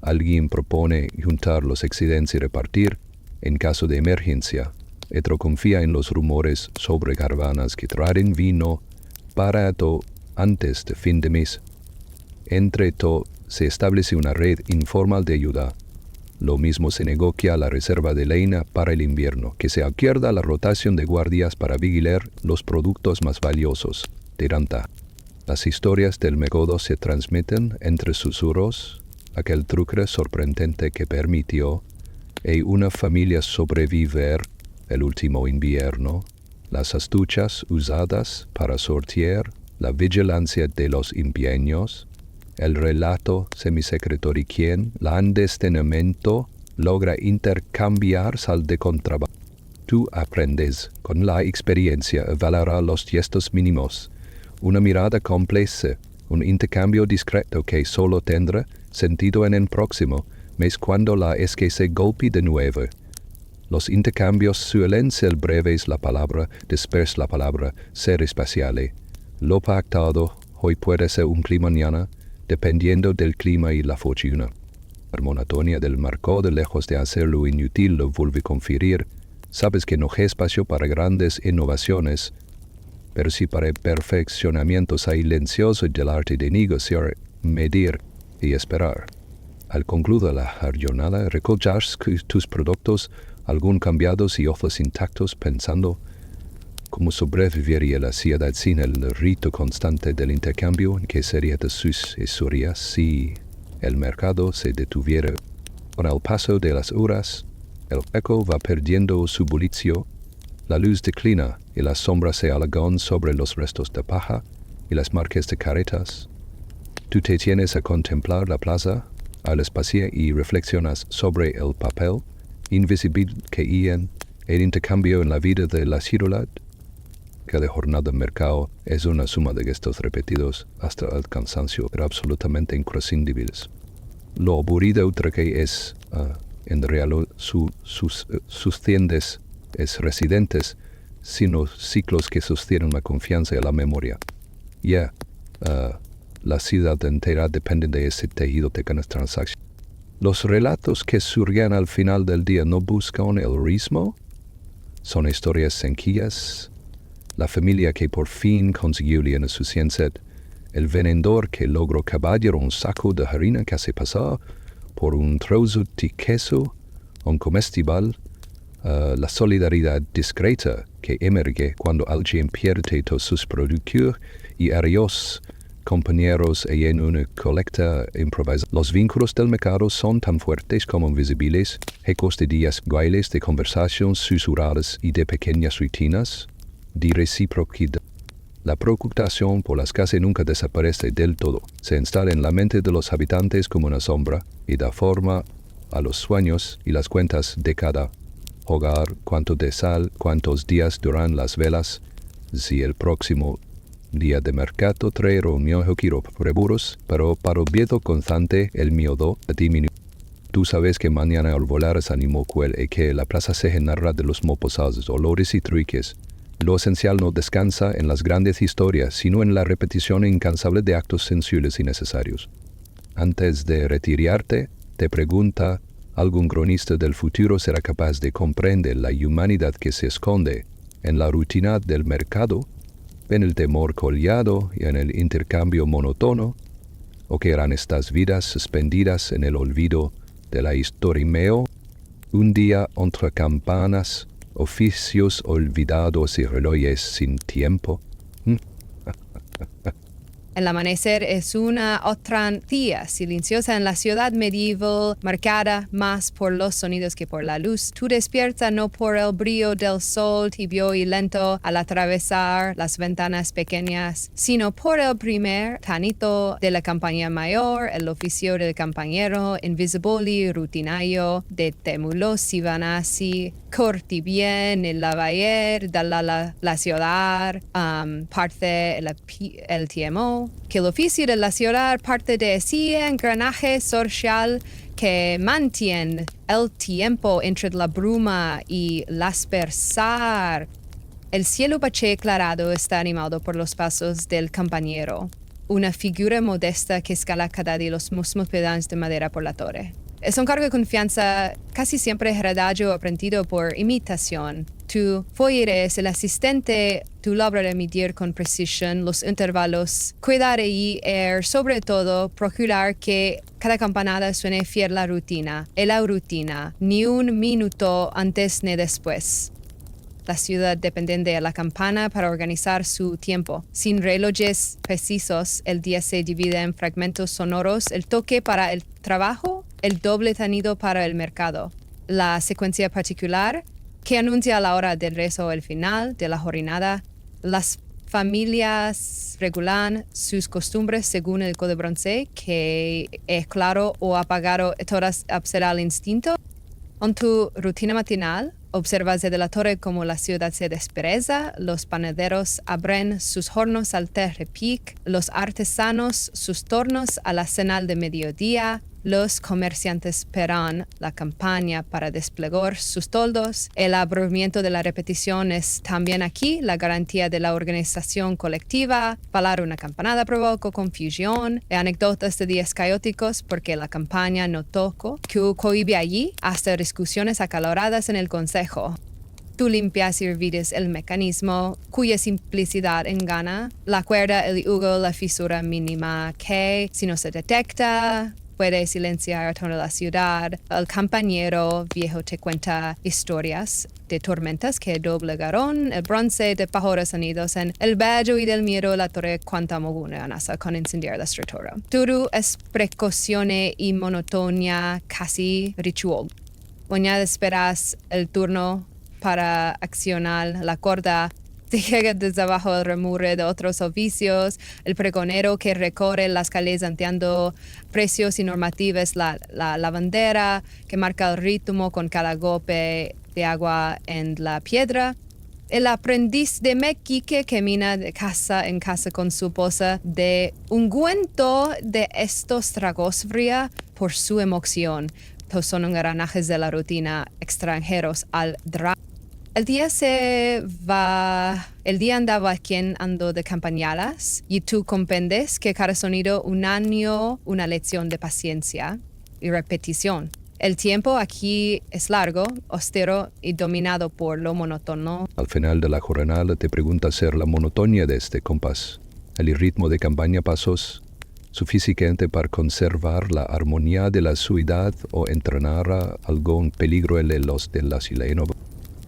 Alguien propone juntar los excedentes y repartir en caso de emergencia. Otro confía en los rumores sobre caravanas que traen vino barato antes de fin de mes. Entre todo, se establece una red informal de ayuda. Lo mismo se negocia la reserva de leña para el invierno, que se adquiera la rotación de guardias para vigilar los productos más valiosos. Tiranta. Las historias del Megodo se transmiten entre susurros, aquel truque sorprendente que permitió a una familia sobrevivir el último invierno, las astucias usadas para sortear la vigilancia de los empeños, el relato semisecreto de quien, el andestinamiento, logra intercambiar sal de contrabando. Tú aprendes con la experiencia a valorar los gestos mínimos, una mirada compleja, un intercambio discreto que solo tendrá sentido en el próximo mes cuando la es que se golpe de nuevo. Los intercambios suelen ser breves, la palabra, después la palabra, ser espaciales. Lo pactado hoy puede ser un clima mañana, dependiendo del clima y la fortuna. La monotonía del marco, de lejos de hacerlo inútil, lo vuelve a conferir. Sabes que no hay espacio para grandes innovaciones, pero sí para el perfeccionamiento silencioso del arte de negociar, medir y esperar. Al concluir la jornada, recoges tus productos, algún cambiados y otros intactos, pensando cómo sobreviviría la ciudad sin el rito constante del intercambio, en que sería de sus historias si el mercado se detuviera. Con el paso de las horas, el eco va perdiendo su bullicio, la luz declina y las sombras se alargan sobre los restos de paja y las marcas de carretas. Tú te tienes a contemplar la plaza, al espacio y reflexionas sobre el papel invisible que hay en el intercambio en la vida de la ciudad. cada jornada de mercado es una suma de gestos repetidos hasta el cansancio, pero absolutamente imprescindibles. Lo aburrido otra que es, en realidad, sus tiendas es residentes, sino ciclos que sostienen la confianza y la memoria. La ciudad entera depende de ese tejido de cada transacción. Los relatos que surgen al final del día no buscan el ritmo, son historias sencillas. La familia que por fin consiguió llenar su sed, el vendedor que logró caballar un saco de harina que se pasaba por un trozo de queso, un comestible, la solidaridad discreta que emerge cuando alguien pierde todos sus productos y arios compañeros en una colecta improvisada. Los vínculos del mercado son tan fuertes como invisibles, ecos de días guailes de conversaciones susurradas y de pequeñas rutinas de reciprocidad. La preocupación por las casas nunca desaparece del todo. Se instala en la mente de los habitantes como una sombra y da forma a los sueños y las cuentas de cada hogar, cuánto de sal, cuántos días duran las velas, si el próximo día de mercado trae reunión o quiero preburos, pero para objeto constante el miedo disminuye. Tú sabes que mañana al volar es ánimo cuel y que la plaza se llenará de los moposados, olores y truques. Lo esencial no descansa en las grandes historias, sino en la repetición incansable de actos sensibles y necesarios. Antes de retirarte, te pregunta, ¿algún cronista del futuro será capaz de comprender la humanidad que se esconde en la rutina del mercado, en el temor colgado y en el intercambio monótono? ¿O que eran estas vidas suspendidas en el olvido de la historia meo? Un día entre campanas, oficios olvidados y relojes sin tiempo. El amanecer es una otra día silenciosa en la ciudad medieval, marcada más por los sonidos que por la luz. Tú despiertas no por el brillo del sol tibio y lento al atravesar las ventanas pequeñas, sino por el primer tanito de la campaña mayor, el oficio del compañero invisible y rutinario de Temulos Sivanasi, corti bien el lavayer de la ciudad, parte el tiempo, que el oficio de la ciudad parte de ese engranaje social que mantiene el tiempo entre la bruma y el aspersar. El cielo bache clarado está animado por los pasos del compañero, una figura modesta que escala cada día los musmos pedazos de madera por la torre. Es un cargo de confianza casi siempre heredado o aprendido por imitación. Tu foyer es el asistente, tu logra de medir con precisión los intervalos, cuidar y sobre todo procurar que cada campanada suene fiel a la rutina, ni un minuto antes ni después. La ciudad depende de la campana para organizar su tiempo. Sin relojes precisos, el día se divide en fragmentos sonoros, el toque para el trabajo, el doble tanido para el mercado. La secuencia particular que anuncia la hora del rezo o el final de la jornada. Las familias regulan sus costumbres según el código bronce, que es claro o apagado, todas será el instinto. En tu rutina matinal, observas desde la torre cómo la ciudad se despreza, los panaderos abren sus hornos al repic, los artesanos sus tornos a la señal de mediodía, los comerciantes esperan la campaña para desplegar sus toldos. El aburrimiento de la repetición es también aquí la garantía de la organización colectiva. Falar una campanada provoca confusión y anécdotas de días caóticos porque la campaña no tocó, que cohibe allí hasta discusiones acaloradas en el consejo. Tú limpias y revides el mecanismo, cuya simplicidad engana, la cuerda, el yugo, la fisura mínima que, si no se detecta, puede silenciar a toda la ciudad. El compañero viejo te cuenta historias de tormentas que doblegaron el bronce de pájaros anidos en el valle y del miedo la torre cuanta moguna amenaza con incendiar la estructura. Todo es precaución y monotonía casi ritual. Mañana esperas el turno para accionar la corda. Te llega desde abajo el remure de otros oficios, el pregonero que recorre las calles anunciando precios y normativas, la bandera que marca el ritmo con cada golpe de agua en la piedra, El aprendiz de Mequique camina de casa en casa con su esposa de ungüento de estos tragos fría por su emoción. Pues son engranajes de la rutina extranjeros al drama. El día andaba quien ando de campañalas y tú comprendes que cada sonido un año, una lección de paciencia y repetición. El tiempo aquí es largo, austero y dominado por lo monótono. Al final de la jornada te preguntas ser la monotonía de este compás, el ritmo de campaña pasos suficiente para conservar la armonía de la ciudad o entrenar a algún peligro en los de la sileno.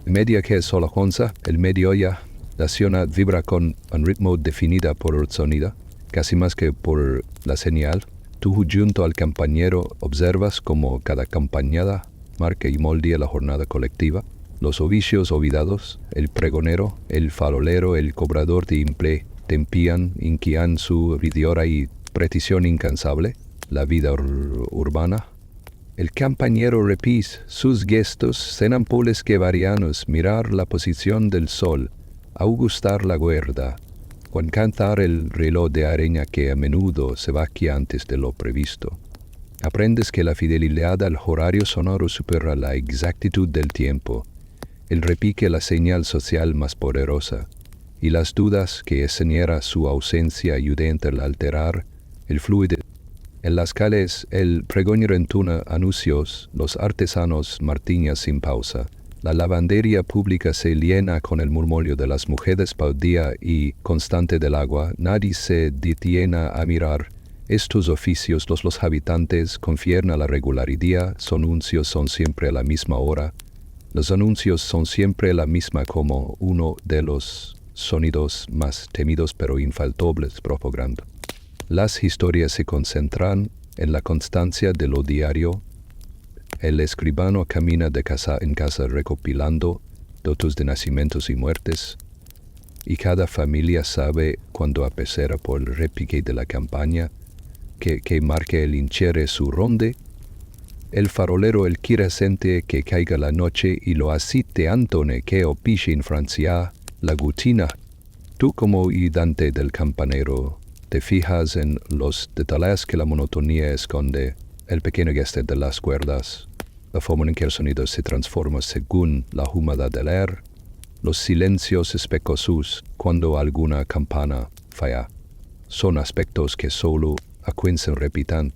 Media que es sola onza, el mediodía, la ciudad vibra con un ritmo definida por el sonido, casi más que por la señal. Tú junto al compañero observas como cada campañada marca y moldea la jornada colectiva. Los oficios olvidados, el pregonero, el farolero, el cobrador de imple, tempian, inquian su ridiora y precisión incansable, la vida urbana. El compañero repite sus gestos senampoles que varianos, mirar la posición del sol, augustar la guarda, o cantar el reloj de arena que a menudo se vaquea antes de lo previsto. Aprendes que la fidelidad al horario sonoro supera la exactitud del tiempo, el repique la señal social más poderosa, y las dudas que enseñara su ausencia ayuden a alterar el fluido. En las calles, el pregonero entona anuncios, los artesanos martiñas sin pausa. La lavandería pública se llena con el murmullo de las mujeres paudía y constante del agua. Nadie se detiene a mirar. Estos oficios los habitantes confieren a la regularidad. Los anuncios son siempre a la misma hora. Los anuncios son siempre la misma como uno de los sonidos más temidos pero infaltables propaganda. Las historias se concentran en la constancia de lo diario. El escribano camina de casa en casa recopilando datos de nacimientos y muertes, y cada familia sabe cuando apesera por el repique de la campaña que marque el hinchere su ronde. El farolero el quiere sente que caiga la noche y lo asiste Antone que opiche en Francia la gutina. Tú como ayudante del campanero te fijas en los detalles que la monotonía esconde, el pequeño gesto de las cuerdas, la forma en que el sonido se transforma según la humedad del aire, los silencios especosos cuando alguna campana falla. Son aspectos que solo a quien se repitan,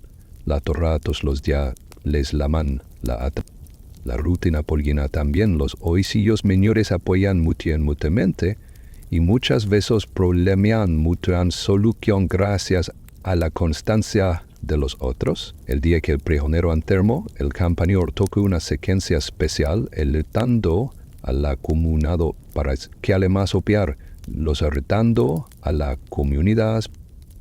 la torratos los ya les laman la rutina polguina también los oisillos menores apoyan mutuamente y muchas veces probleman mutuan solución gracias a la constancia de los otros. El día que el pregonero enfermo, el campanero toca una secuencia especial, alertando a la comunidad para que además opiar, los retando a la comunidad.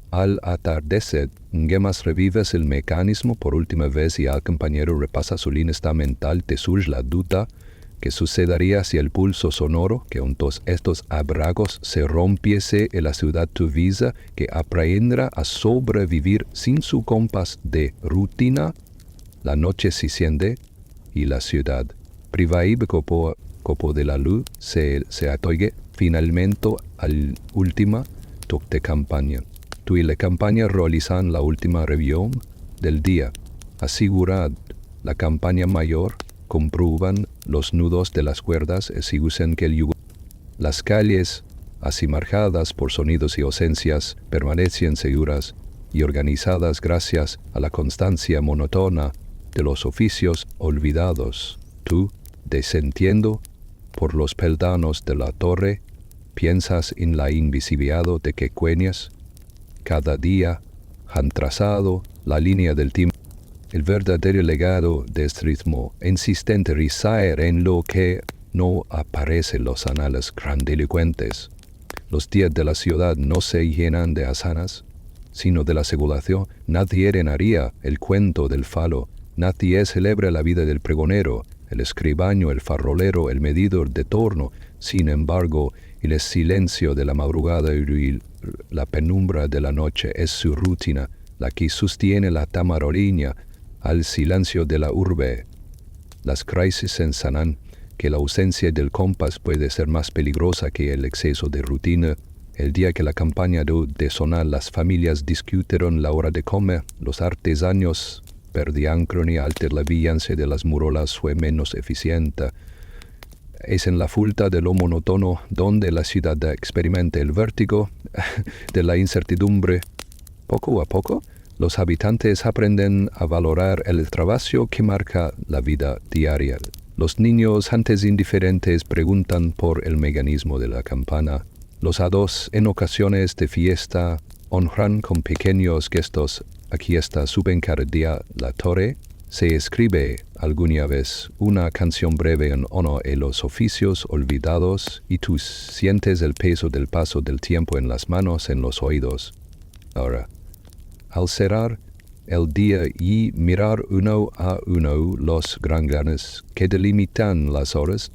Al atardecer, Gemas revives el mecanismo por última vez y al compañero repasa su línea mental, te surge la duda que sucedería si el pulso sonoro que todos estos abragos se rompiese en la ciudad tuvisa que aprendrá a sobrevivir sin su compás de rutina. La noche se siente y la ciudad, privada copo de la luz, se atoigue finalmente al última toque de campaña. Tú y la campaña realizan la última revisión del día. Asegurad la campaña mayor, comprueban los nudos de las cuerdas y siguen que el yugo. Las calles, así marcadas por sonidos y ausencias, permanecen seguras y organizadas gracias a la constancia monótona de los oficios olvidados. Tú, descendiendo por los peldaños de la torre, piensas en la invisibilidad de que cueñas. Cada día han trazado la línea del tiempo. El verdadero legado de este ritmo insistente reside en lo que no aparece en los anales grandilocuentes. Los días de la ciudad no se llenan de hazanas, sino de la segulación. Nadie llenaría el cuento del falo, nadie celebra la vida del pregonero, el escribano, el farolero, el medidor de torno. Sin embargo, el silencio de la madrugada y la penumbra de la noche es su rutina, la que sostiene la tamaroliña al silencio de la urbe. Las crisis en Sanán que la ausencia del compás puede ser más peligrosa que el exceso de rutina. El día que la campaña de sonar, las familias discutieron la hora de comer, los artesanos perdían cronia alter la vianza de las murolas fue menos eficiente. Es en la falta de lo monótono donde la ciudad experimenta el vértigo de la incertidumbre. Poco a poco, los habitantes aprenden a valorar el trabajo que marca la vida diaria. Los niños antes indiferentes preguntan por el mecanismo de la campana. Los hados en ocasiones de fiesta honran con pequeños gestos. Aquí está suben cada día la torre. Se escribe alguna vez una canción breve en honor a los oficios olvidados y tú sientes el peso del paso del tiempo en las manos, en los oídos. Ahora, al cerrar el día y mirar uno a uno los granganes que delimitan las horas,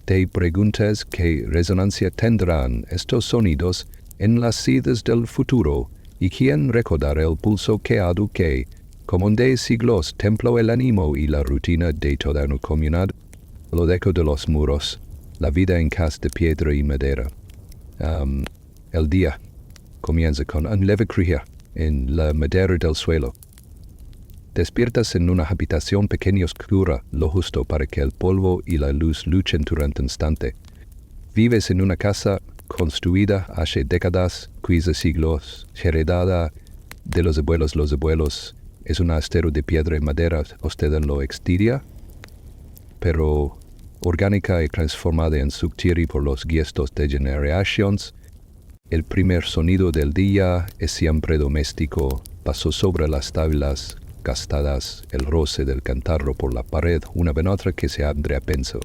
te preguntas qué resonancia tendrán estos sonidos en las ciudades del futuro y quién recordará el pulso que aduque, como de siglos templó el ánimo y la rutina de toda una comunidad, lo eco de los muros, la vida en casa de piedra y madera. El día comienza con un leve crujir en la madera del suelo. Despiertas en una habitación pequeña y oscura, lo justo para que el polvo y la luz luchen durante un instante. Vives en una casa construida hace décadas, 15 siglos, heredada de los abuelos. Es un astero de piedra y madera, usted en lo exterior, pero orgánica y transformada en subtiri por los gestos de generaciones. El primer sonido del día es siempre doméstico, pasó sobre las tablas gastadas, el roce del cantarro por la pared, una venotra que se abre a penso.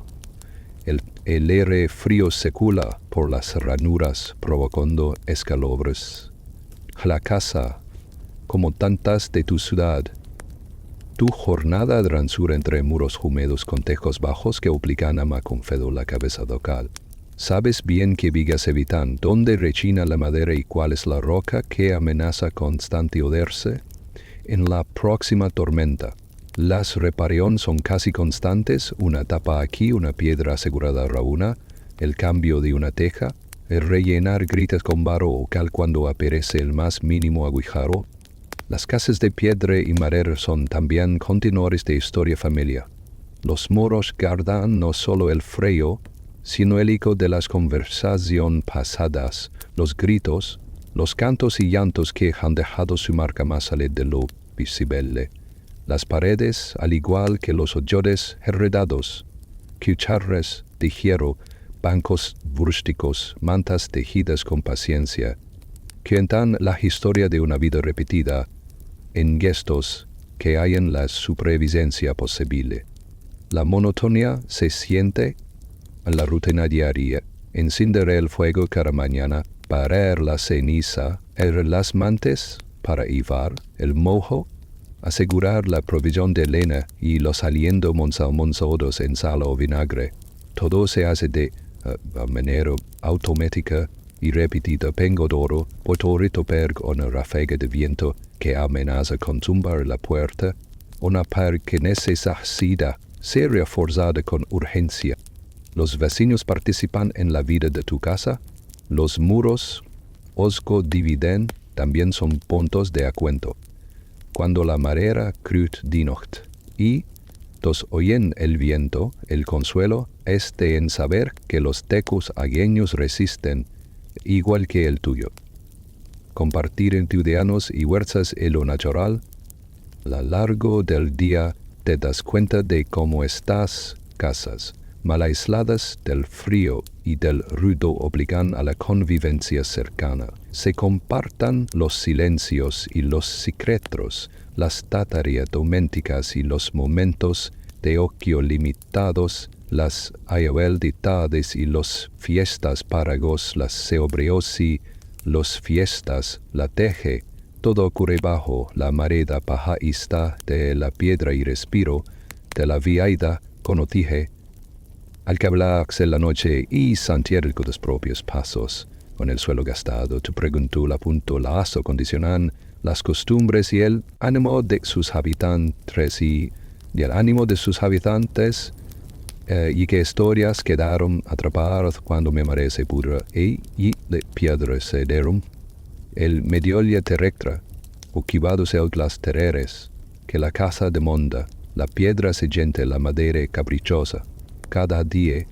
El aire frío circula por las ranuras, provocando escalofríos. La casa, como tantas de tu ciudad, tu jornada transcurre entre muros húmedos con tejos bajos que obligan a concedo la cabeza local. Sabes bien qué vigas evitan, dónde rechina la madera y cuál es la roca que amenaza constante oderse. En la próxima tormenta, las reparaciones son casi constantes, una tapa aquí, una piedra asegurada a una, el cambio de una teja, el rellenar gritas con barro o cal cuando aparece el más mínimo agujero. Las casas de piedra y madera son también continuadores de historia familiar. Los muros guardan no solo el frío, sino el eco de las conversaciones pasadas, los gritos, los cantos y llantos que han dejado su marca más allá de lo visible. Las paredes, al igual que los hoyos heredados, cucharras de hierro, bancos rústicos, mantas tejidas con paciencia, cuentan la historia de una vida repetida en gestos que hayan la supervivencia posible. La monotonía se siente en la rutina diaria, encender el fuego cada mañana, parar la ceniza, las mantes para hivar el mojo, asegurar la provisión de lena y los alientos monzados en sal o vinagre. Todo se hace de manera automática y repetida. Vengo d'oro, potorito per una ráfaga de viento que amenaza con tumbar la puerta, una par que necesita ser reforzada con urgencia. Los vecinos participan en la vida de tu casa. Los muros osco dividen también son puntos de acuento. Cuando la madera crut di nocht y dos oyen el viento, el consuelo es de en saber que los tecos agueños resisten igual que el tuyo. Compartir en ciudadanos y huertas en lo natural, a lo largo del día te das cuenta de cómo estas casas, mal aisladas del frío y del ruido, obligan a la convivencia cercana. Se compartan los silencios y los secretos, las tareas domésticas y los momentos de ocio limitados, las anualidades y los fiestas paragos, las ceobriosi, los fiestas, la teje, todo ocurre bajo la mareda pajaísta de la piedra y respiro de la viaida conotije. Al que hablarse la noche y sentir con los propios pasos, con el suelo gastado, tu preguntó la punto lazo condicionan las costumbres y el ánimo de sus habitantes y que historias quedaron atrapadas cuando mi madre se pudra, y le piedras se derum, el mediolia terrestre, occupados las tereres, que la casa demanda, la piedra segente, la madera caprichosa, cada día,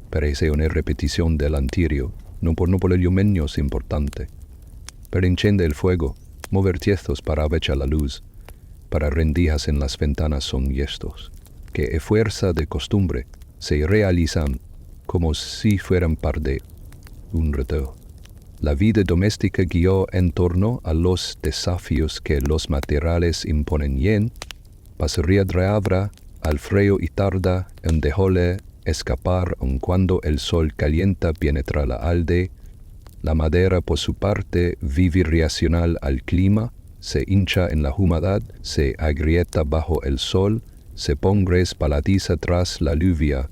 parece una repetición del anterior, no por ello menos importante. Pero enciende el fuego, mover tiestos para avechar la luz, para rendijas en las ventanas son gestos, que a fuerza de costumbre se realizan como si fueran parte de un reto. La vida doméstica guió en torno a los desafíos que los materiales imponen y en pasaría dreabra al frío y tarda en dejóle escapar aun cuando el sol calienta penetra la alde. La madera por su parte vive reaccional al clima, se hincha en la humedad, se agrieta bajo el sol, se pongres paladiza tras la lluvia.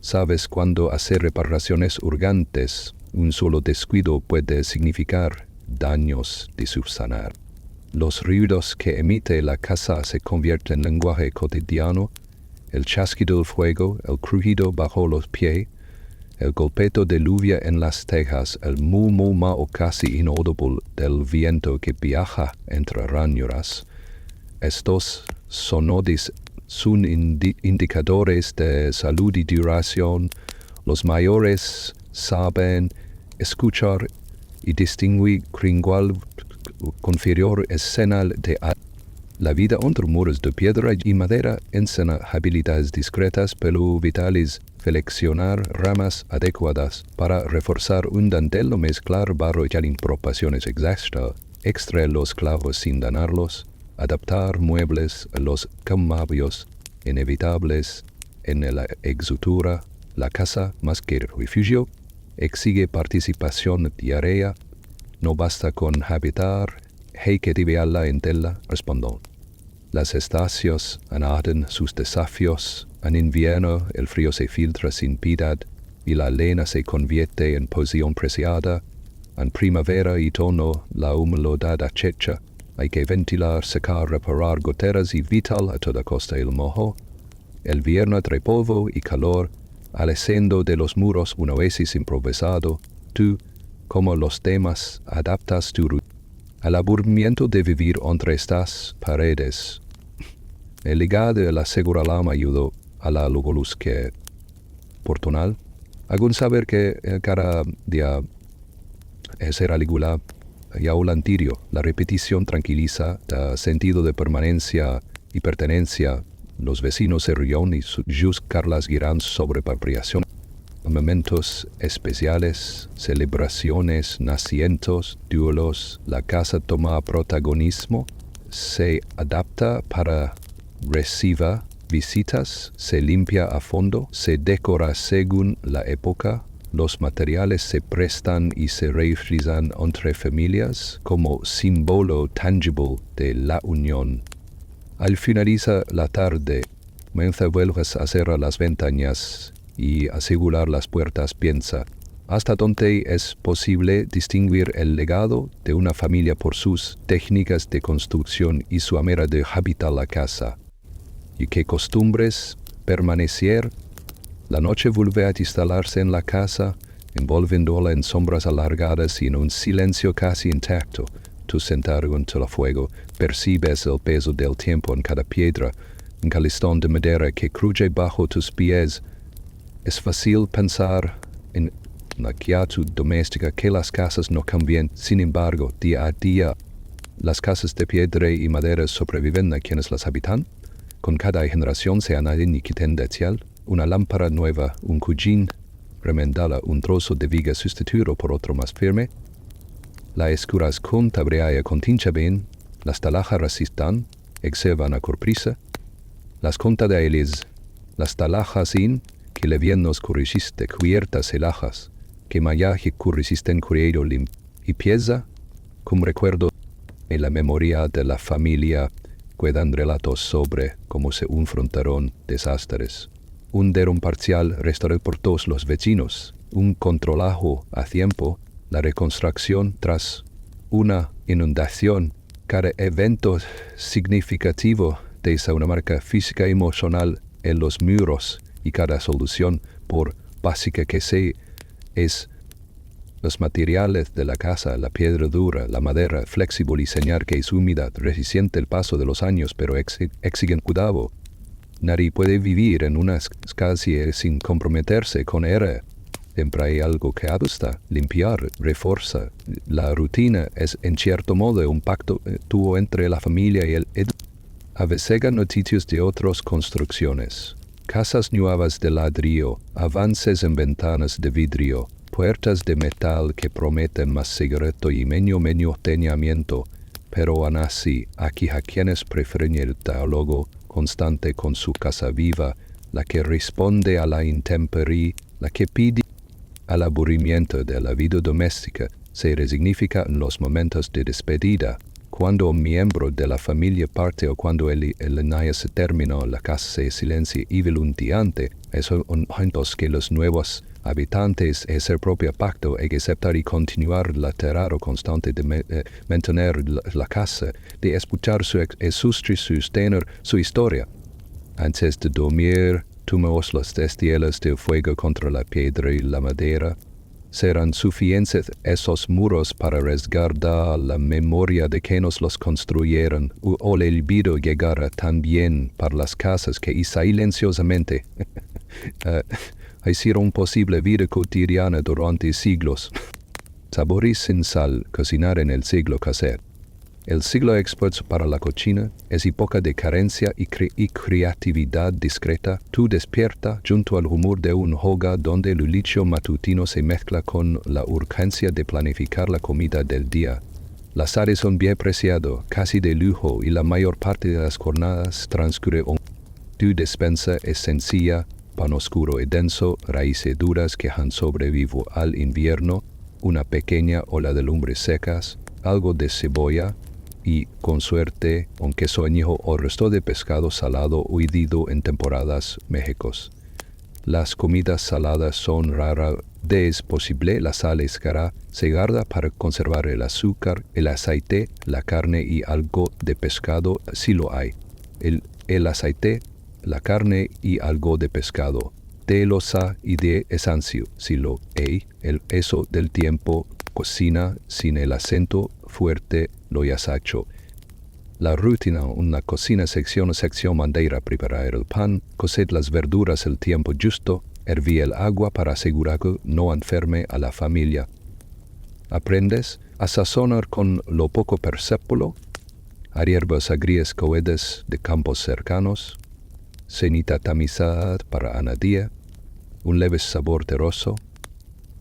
Sabes cuándo hacer reparaciones urgentes, un solo descuido puede significar daños de subsanar. Los ruidos que emite la casa se convierten en lenguaje cotidiano, el chasquido del fuego, el crujido bajo los pies, el golpeto de lluvia en las tejas, el murmullo o casi inaudible del viento que viaja entre ranuras. Estos sonidos son indicadores de salud y duración. Los mayores saben escuchar y distinguir cuál conferior es señal de la vida entre muros de piedra y madera enseña habilidades discretas pero vitales, seleccionar ramas adecuadas para reforzar un dantel o mezclar barro ya en proporciones exactas, extraer los clavos sin dañarlos, adaptar muebles a los cambios inevitables en la estructura. La casa, más que refugio, exige participación diaria. No basta con habitar, hay que vivirla en tela, respondo. Las estaciones añaden sus desafíos. En invierno el frío se filtra sin piedad y la lena se convierte en posición preciada. En primavera y otoño la humedad acecha. Hay que ventilar, secar, reparar goteras y vital a toda costa el mojo. El viernes trae polvo y calor, aleciendo de los muros un oasis improvisado. Tú, como los demás, adaptas tu rutina al aburrimiento de vivir entre estas paredes. El legado de la segura lama ayudó a la luz que portonal. Hago saber que cada día será regular y aún anterior. La repetición tranquiliza, da sentido de permanencia y pertenencia. Los vecinos se reúnen y juzgan las guirán sobre apropiación. Momentos especiales, celebraciones, nacimientos, duelos, la casa toma protagonismo, se adapta para recibir visitas, se limpia a fondo, se decora según la época, los materiales se prestan y se reutilizan entre familias como símbolo tangible de la unión. Al finalizar la tarde, mientras vuelves a cerrar las ventanas y asegurar las puertas, piensa hasta dónde es posible distinguir el legado de una familia por sus técnicas de construcción y su manera de habitar la casa, y qué costumbres permanecer. La noche vuelve a instalarse en la casa, envolviéndola en sombras alargadas y en un silencio casi intacto. Tú sentado junto al fuego, percibes el peso del tiempo en cada piedra, en cada listón de madera que cruje bajo tus pies. Es fácil pensar en la quietud doméstica que las casas no cambian. Sin embargo, día a día, las casas de piedra y madera sobreviven a quienes las habitan. Con cada generación se añade y tendencial, una lámpara nueva, un cujín remendada, un trozo de viga sustituido por otro más firme. La escuras con tabreaya contincha bien, las talajas resistan, exevan a corprisa. Las contadailes, las talajas in, que le bien nos corrigiste cubiertas elajas, que mayaje corrisisten curiedo lim, y pieza, como recuerdo en la memoria de la familia, quedan relatos sobre cómo se enfrentaron desastres. Un derrumbe parcial restaurado por todos los vecinos, un controlajo a tiempo, la reconstrucción tras una inundación. Cada evento significativo deja una marca física y emocional en los muros y cada solución, por básica que sea, es los materiales de la casa, la piedra dura, la madera flexible y señal que es húmeda, resistente el paso de los años, pero exigen cuidado. Nadie puede vivir en una casa sin comprometerse con ella. Siempre hay algo que ajusta, limpiar, refuerza. La rutina es en cierto modo un pacto entre la familia y el A veces noticias de otras construcciones. Casas nuevas de ladrillo, avances en ventanas de vidrio, puertas de metal que prometen más secreto y menos tenimiento, pero aún así, aquí a quienes prefieren el diálogo constante con su casa viva, la que responde a la intemperie, la que pide al aburrimiento de la vida doméstica, se resignifica en los momentos de despedida. Cuando un miembro de la familia parte o cuando el año se terminó, la casa se silencia y voluntiante, es un momentos que los nuevos habitantes es el propio pacto hay que aceptar y continuar la terror constante de mantener la casa, de escuchar su sostener su historia. Antes de dormir, tomamos las destilas de fuego contra la piedra y la madera. Serán suficientes esos muros para resguardar la memoria de quienes los construyeron, o el olvido llegará también para las casas que silenciosamente hicieron posible vida cotidiana durante siglos. Sabores sin sal, cocinar en el siglo cassette. El siglo expuesto para la cocina es época de carencia y creatividad discreta. Tú despierta junto al humor de un hogar donde el licho matutino se mezcla con la urgencia de planificar la comida del día. Las áreas son bien preciado, casi de lujo, y la mayor parte de las jornadas transcurre Tu despensa es sencilla, pan oscuro y denso, raíces duras que han sobrevivido al invierno, una pequeña ola de lumbres secas, algo de cebolla, y, con suerte, un queso añejo o resto de pescado salado huidido en temporadas Méxicos. Las comidas saladas son raras, es posible la sal escara se guarda para conservar el azúcar, el aceite, la carne y algo de pescado si lo hay. El aceite, la carne y algo de pescado, de losa y de esancio si lo hay. El eso del tiempo cocina sin el acento fuerte lo ya hecho. La rutina, una cocina sección madeira, preparar el pan, cocer las verduras el tiempo justo, hervir el agua para asegurar que no enferme a la familia. Aprendes a sazonar con lo poco perceptible, a hierbas agrias coedes de campos cercanos, cenita tamizada para añadir, un leve sabor terroso,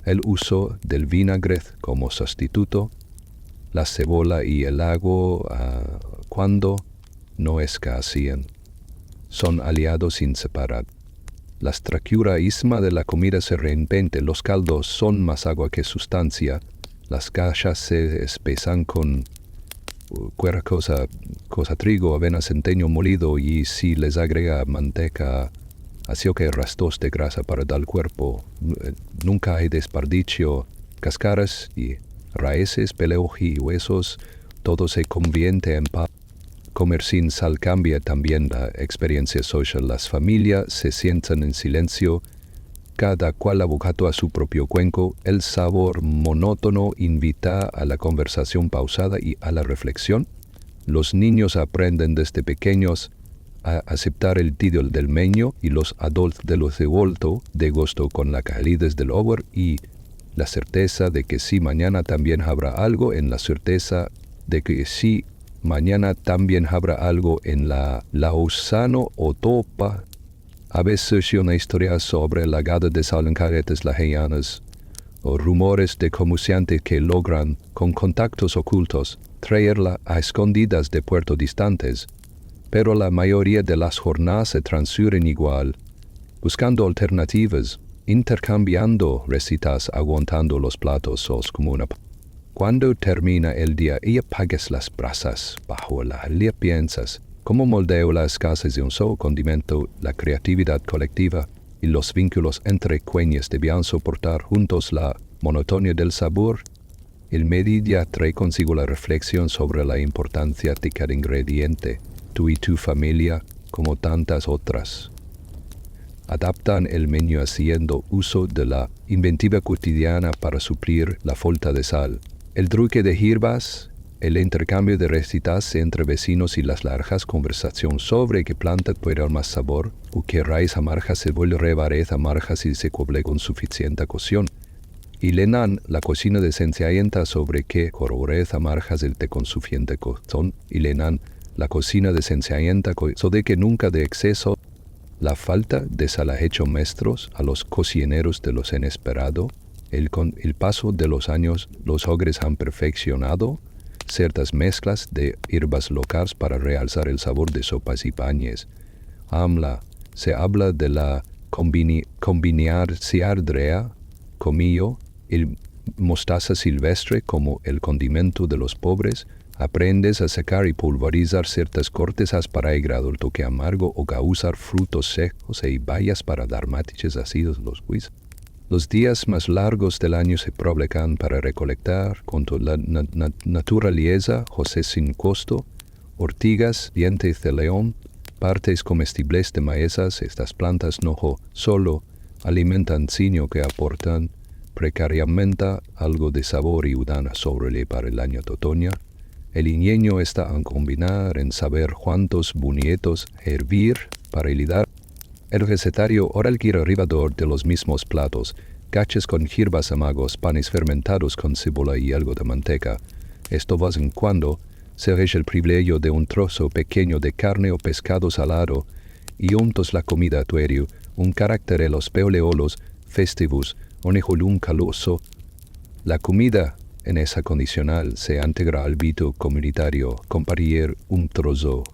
el uso del vinagre como sustituto, la cebolla y el agua cuando no escasean. Son aliados inseparables. La estructura misma de la comida se reinventa, los caldos son más agua que sustancia, las cachas se espesan con cualquier cosa trigo, avena, centeno molido y si les agrega manteca, así que restos de grasa para dar al cuerpo. Nunca hay desperdicio, cáscaras y raíces, peleo y huesos, todo se convierte en paz. Comer sin sal cambia también la experiencia social. Las familias se sientan en silencio, cada cual abocado a su propio cuenco. El sabor monótono invita a la conversación pausada y a la reflexión. Los niños aprenden desde pequeños a aceptar el título del meño y los adultos de los devuelto de gusto con la calidez del over y la certeza de que si mañana también habrá algo en la certeza de que si mañana también habrá algo en la Lausano o Topa. A veces una historia sobre la gada de sal en carretas lajeanas o rumores de comerciantes que logran, con contactos ocultos, traerla a escondidas de puertos distantes, pero la mayoría de las jornadas se transcurren igual, buscando alternativas, intercambiando recetas, aguantando los platos como una. Cuando termina el día y apagas las brasas bajo la lía, piensas cómo moldeo las casas de un solo condimento, la creatividad colectiva y los vínculos entre quienes debían soportar juntos la monotonía del sabor. El mediodía trae consigo la reflexión sobre la importancia de cada ingrediente, tú y tu familia, como tantas otras. Adaptan el menú haciendo uso de la inventiva cotidiana para suplir la falta de sal. El truque de hierbas, el intercambio de recetas entre vecinos y las largas conversaciones sobre qué planta puede dar más sabor o qué raíz amarga se vuelve revarez amarga si se cubre con suficiente cocción. Y lenan la cocina de sencienta sobre qué cororez amargas el té con suficiente cocción. Y lenan la cocina de sencienta sobre que nunca de exceso. La falta de sal ha hecho maestros a los cocineros de los inesperado. Con el paso de los años, los ogres han perfeccionado ciertas mezclas de hierbas locales para realzar el sabor de sopas y panes. Se habla de la combinaciardrea, comillo, el mostaza silvestre como el condimento de los pobres. Aprendes a secar y pulverizar ciertas cortezas para agregar el toque amargo o a usar frutos secos y bayas para dar matices ácidos los juicios. Los días más largos del año se aprovechan para recolectar con la naturaleza, José sin costo, ortigas, dientes de león, partes comestibles de maezas. Estas plantas no solo alimentan, sino que aportan precariamente algo de sabor y udana sobre para el año de otoño. El ingenio está en combinar, en saber cuántos buñetos hervir para hilidar. El recetario ora el arribador de los mismos platos, caches con hierbas amagos, panes fermentados con cebolla y algo de manteca. Esto vez en cuando se rege el privilegio de un trozo pequeño de carne o pescado salado, y juntos la comida tuerio, un carácter de los peoleolos festivus, un ejolum caloso. La comida en esa condicional se integra al vito comunitario, compartir un trozo,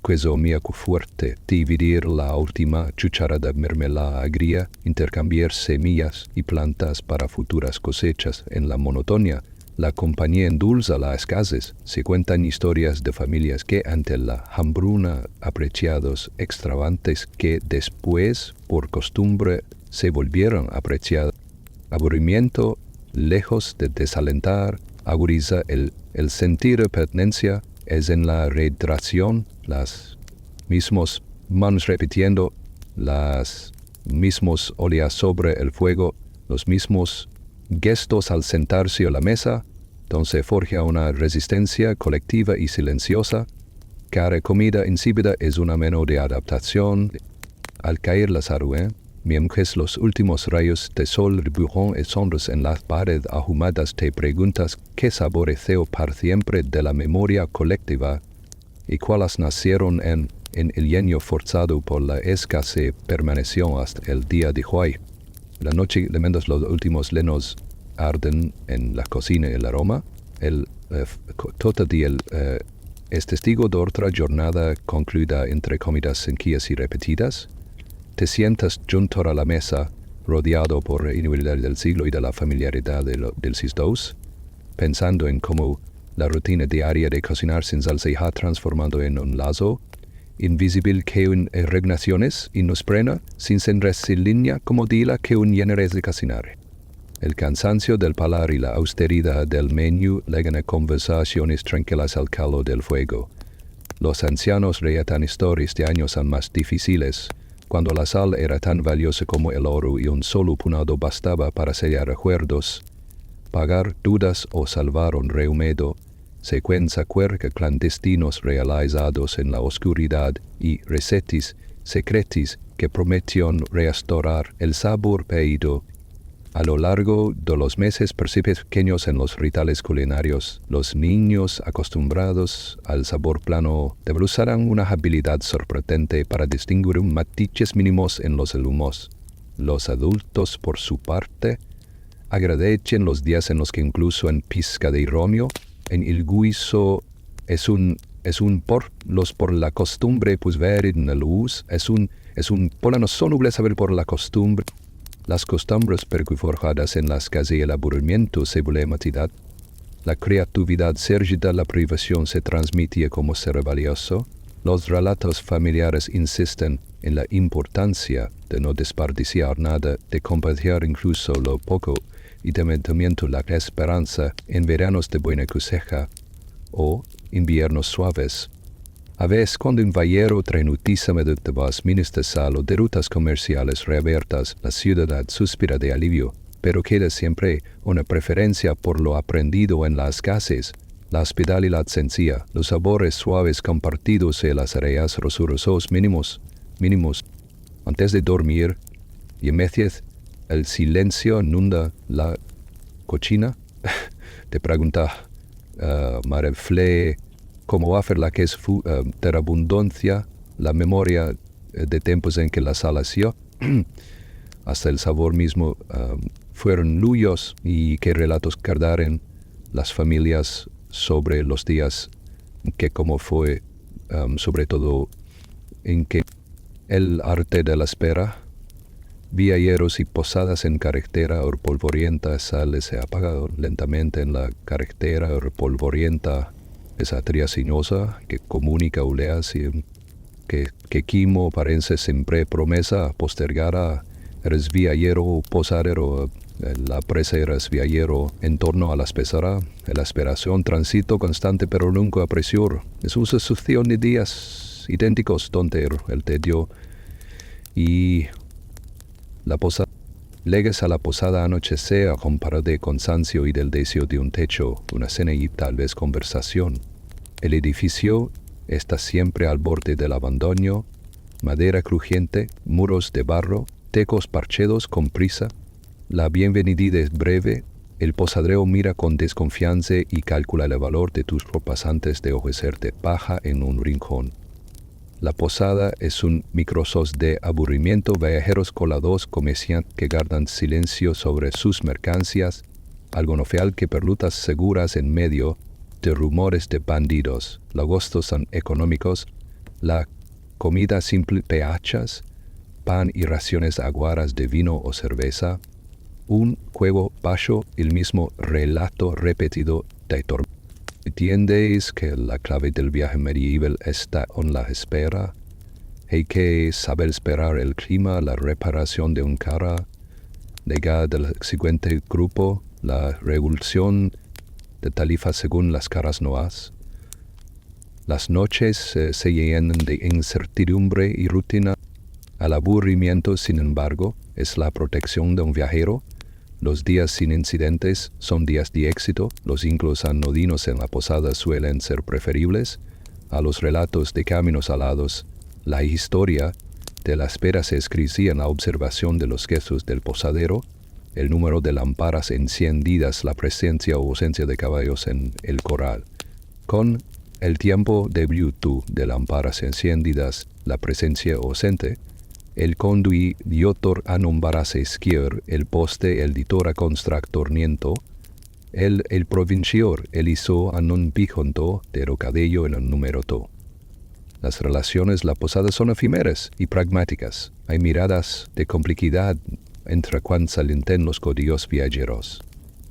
queso miaco fuerte, dividir la última cucharada de mermelada agria, intercambiar semillas y plantas para futuras cosechas. En la monotonía, la compañía endulza las escasez. Se cuentan historias de familias que ante la hambruna apreciados extravagantes que después, por costumbre, se volvieron apreciados. Aburrimiento, lejos de desalentar, aguriza el sentir de pertenencia. Es en la reiteración, las mismos manos repitiendo, las mismos oleas sobre el fuego, los mismos gestos al sentarse a la mesa, donde forja una resistencia colectiva y silenciosa. Cada comida insípida es una menú de adaptación. Al caer la tarde, mientras los últimos rayos de sol rebujan y sombras en las paredes ahumadas, te preguntas qué saboreció para siempre de la memoria colectiva y cuáles nacieron en el genio forzado por la escasez permaneció hasta el día de hoy. La noche mientras los últimos leños arden en la cocina el aroma, todo día es testigo de otra jornada concluida entre comidas sencillas y repetidas. Te sientas junto a la mesa, rodeado por la inutilidad del siglo y de la familiaridad del SIS-2, pensando en cómo la rutina diaria de cocinar sin sal se ha transformado en un lazo invisible que en regnaciones y nos frena sin ser línea como dila que un generes de cocinar. El cansancio del paladar y la austeridad del menú legan a conversaciones tranquilas al calor del fuego. Los ancianos relatan historias de años más difíciles, cuando la sal era tan valiosa como el oro y un solo punado bastaba para sellar recuerdos, pagar dudas o salvar un reumedo, secuencia cuerca clandestinos realizados en la oscuridad y recetas secretas que prometieron restaurar el sabor perdido. A lo largo de los meses pequeños en los rituales culinarios, los niños acostumbrados al sabor plano desarrollarán una habilidad sorprendente para distinguir matices mínimos en los humos. Los adultos, por su parte, agradecen los días en los que incluso en pizca de romio, en el guiso por la costumbre pues ver en la luz, por la no noble saber por la costumbre. Las costumbres forjadas en las casas y el aburrimiento se vuelve matidad. La creatividad surgida, la privación se transmitía como ser valioso. Los relatos familiares insisten en la importancia de no desperdiciar nada, de compartir incluso lo poco y de mantener la esperanza en veranos de buena cosecha o inviernos suaves. A veces cuando un vallero trenutísame de vas ministros o de rutas comerciales reabiertas, la ciudad suspira de alivio, pero queda siempre una preferencia por lo aprendido en las calles, la hospitalidad sencilla, los sabores suaves compartidos y las áreas rosurosos mínimos. Antes de dormir, y en medio el silencio inunda la cocina, te pregunta, Madre Fle, cómo hacer la que es de abundancia, la memoria de tiempos en que la salació, hasta el sabor mismo fueron luyos y qué relatos guardaron las familias sobre los días que como fue, sobre todo en que el arte de la espera, viajeros y posadas en carretera o polvorienta sale se ha apagado lentamente en la carretera o polvorienta, esa tría sinuosa que comunica oleas y que quimo parece siempre promesa postergada, eres viajero o posadero, la presa eres viajero en torno a la espesara, la aspiración transito constante pero nunca apresur, es una sucesión de días idénticos donde el tedio y la posada. Llegues a la posada anochecer acompañado de cansancio y del deseo de un techo, una cena y tal vez conversación. El edificio está siempre al borde del abandono, madera crujiente, muros de barro, tecos parchedos con prisa. La bienvenida es breve, el posadero mira con desconfianza y calcula el valor de tus ropas antes de ofrecerte paja en un rincón. La posada es un microsos de aburrimiento, viajeros colados, comerciantes que guardan silencio sobre sus mercancías, algo nofial que perlutas seguras en medio de rumores de bandidos. Los gustos son económicos, la comida simple pehachas, pan y raciones aguaras de vino o cerveza, un juego bajo, el mismo relato repetido de tormenta. ¿Entiendes que la clave del viaje medieval está en la espera? Hay que saber esperar el clima, la reparación de un cara, llegada del siguiente grupo, la revolución de tarifa según las caras noas. Las noches se llenan de incertidumbre y rutina. Al aburrimiento, sin embargo, es la protección de un viajero. Los días sin incidentes son días de éxito. Los inclos anodinos en la posada suelen ser preferibles a los relatos de caminos alados. La historia de la espera se escribía en la observación de los gestos del posadero, el número de lámparas encendidas, la presencia o ausencia de caballos en el corral. Con el tiempo de virtud de lámparas encendidas, la presencia ausente, el conduitor a nombrarse esquier, el poste, el ditora constructorniento, el provincior, el hizo a non pijonto, de rocadillo en el número to. Las relaciones la posada son efímeras y pragmáticas. Hay miradas de complicidad entre cuando salienten los códigos viajeros.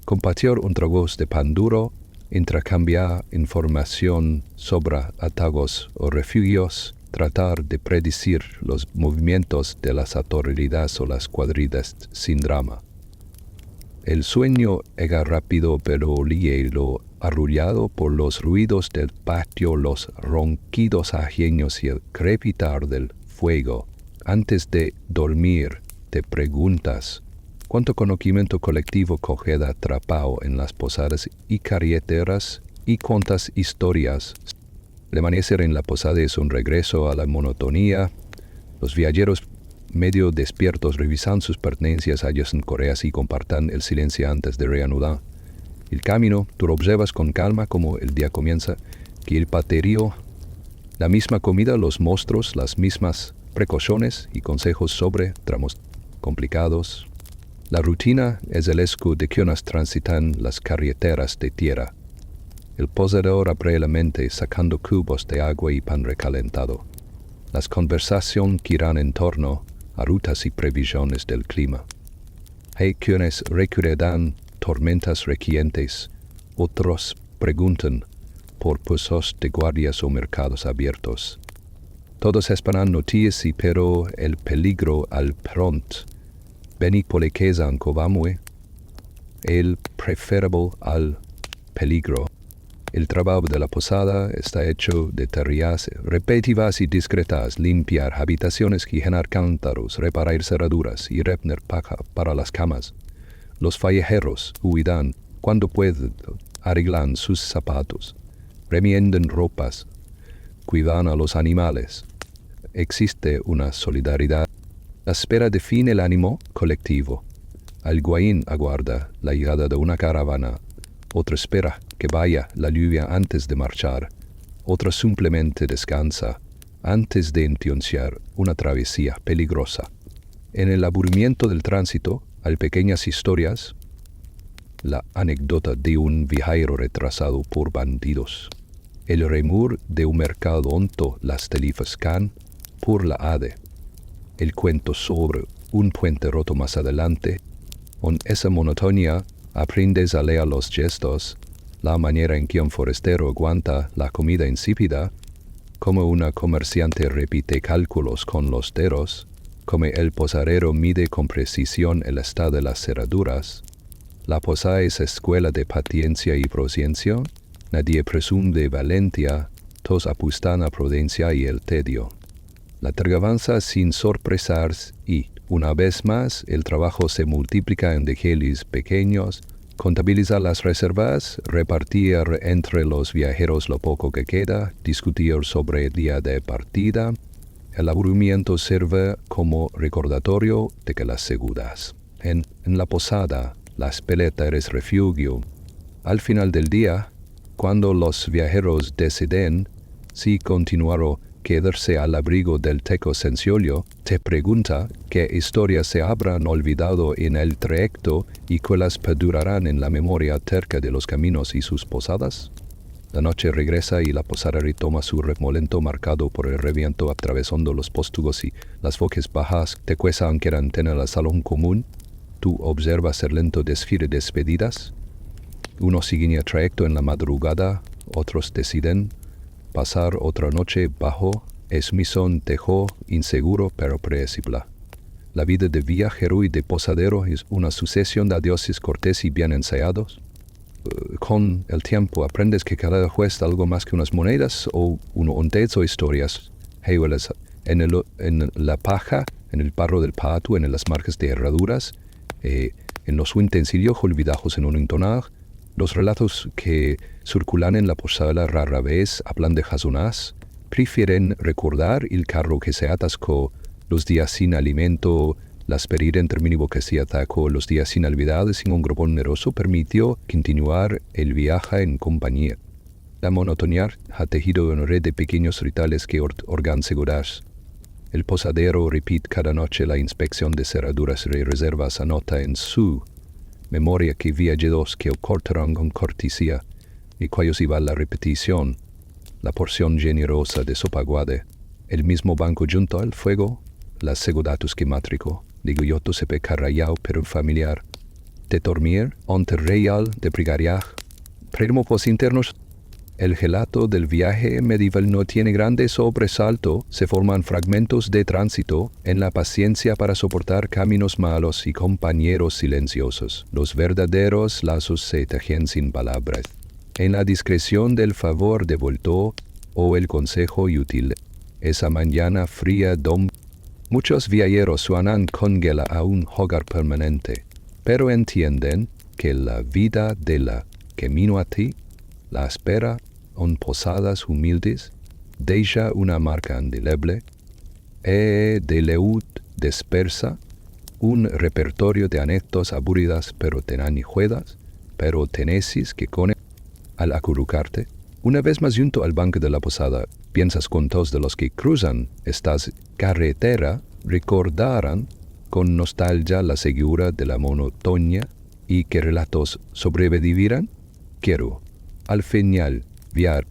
Compartir un trago de pan duro, intercambiar información sobre atagos o refugios, tratar de predecir los movimientos de las autoridades o las cuadrillas sin drama. El sueño era rápido pero ligero, arrullado por los ruidos del patio, los ronquidos ajenos y el crepitar del fuego. Antes de dormir, te preguntas cuánto conocimiento colectivo cogeda atrapado en las posadas y carreteras y cuántas historias. El amanecer en la posada es un regreso a la monotonía. Los viajeros medio despiertos revisan sus pertenencias hallas en correas y compartan el silencio antes de reanudar. El camino, tú observas con calma como el día comienza, que el paterío, la misma comida, los monstruos, las mismas precauciones y consejos sobre tramos complicados. La rutina es el escudo de quienes transitan las carreteras de tierra. El posador abre la mente sacando cubos de agua y pan recalentado. Las conversaciones giran en torno a rutas y previsiones del clima. Hay quienes recordarán tormentas recientes, otros preguntan por puestos de guardias o mercados abiertos. Todos esperan noticias y pero el peligro al pronto. Beni polekezan covamue, el preferable al peligro. El trabajo de la posada está hecho de tareas repetitivas y discretas: limpiar habitaciones, llenar cántaros, reparar cerraduras y reponer paja para las camas. Los viajeros huidan cuando pueden, arreglan sus zapatos, remienden ropas, cuidan a los animales. Existe una solidaridad. La espera define el ánimo colectivo. Alguien aguarda la llegada de una caravana, otro espera que vaya la lluvia antes de marchar, otro simplemente descansa antes de iniciar una travesía peligrosa. En el aburrimiento del tránsito hay pequeñas historias: la anécdota de un viajero retrasado por bandidos, el remur de un mercado onto las tarifas can por la ADE, el cuento sobre un puente roto más adelante. Con esa monotonía aprendes a leer los gestos, la manera en que un forastero aguanta la comida insípida, como una comerciante repite cálculos con los dedos, como el posadero mide con precisión el estado de las cerraduras. La posada es escuela de paciencia y prudencia. Nadie presume de valentía, todos apuestan a prudencia y el tedio. La tardanza sin sorpresas y, una vez más, el trabajo se multiplica en detalles pequeños: contabilizar las reservas, repartir entre los viajeros lo poco que queda, discutir sobre el día de partida. El aburrimiento sirve como recordatorio de que las seguras. En la posada, la espeleta es refugio. Al final del día, cuando los viajeros deciden si continuar o quedarse al abrigo del techo sencillo, te pregunta qué historias se habrán olvidado en el trayecto y cuáles perdurarán en la memoria cerca de los caminos y sus posadas. La noche regresa y la posada retoma su ritmo lento, marcado por el reviento atravesando los póstigos y las voces bajas te cuezan que eran en el salón común. Tú observas el lento desfile de despedidas. Unos siguen el trayecto en la madrugada, otros deciden pasar otra noche bajo es misón tejo inseguro pero predecible. La vida de viajero y de posadero es una sucesión de adioses cortés y bien ensayados. Con el tiempo aprendes que cada juez algo más que unas monedas o o historias. En la paja, en el barro del pato, en las marcas de herraduras, en los utensilios olvidados en un entonar. Los relatos que circulan en la posada rara vez hablan de Jasonás. Prefieren recordar el carro que se atascó, los días sin alimento, la espera interminable que se atacó, los días sin olvidar sin un grupo numeroso permitió continuar el viaje en compañía. La monotonía ha tejido una red de pequeños rituales que organ seguras. El posadero repite cada noche la inspección de cerraduras y reservas, anota en su memoria que viajeros que cortaron con cortesía y cuyos iba la repetición, la porción generosa de sopa aguada, el mismo banco junto al fuego, la segudatus quimátrico, digo yo tu sepe carrayao pero familiar, de dormir, onte real de brigariaj, predmopos internos. El relato del viaje medieval no tiene grande sobresalto, se forman fragmentos de tránsito en la paciencia para soportar caminos malos y compañeros silenciosos. Los verdaderos lazos se tejen sin palabras. En la discreción del favor devuelto o el consejo útil. Esa mañana fría muchos viajeros suenan congela a un hogar permanente, pero entienden que la vida de la camino a ti, la espera en posadas humildes, deja una marca indeleble, de leud dispersa, un repertorio de anécdotas aburridas pero tenanijuelas, pero tenesis que con al acurrucarte, una vez más junto al banco de la posada, piensas con todos de los que cruzan estas carretera recordarán con nostalgia la segura de la monotonía y que relatos sobrevivirán. Quiero, al final, viar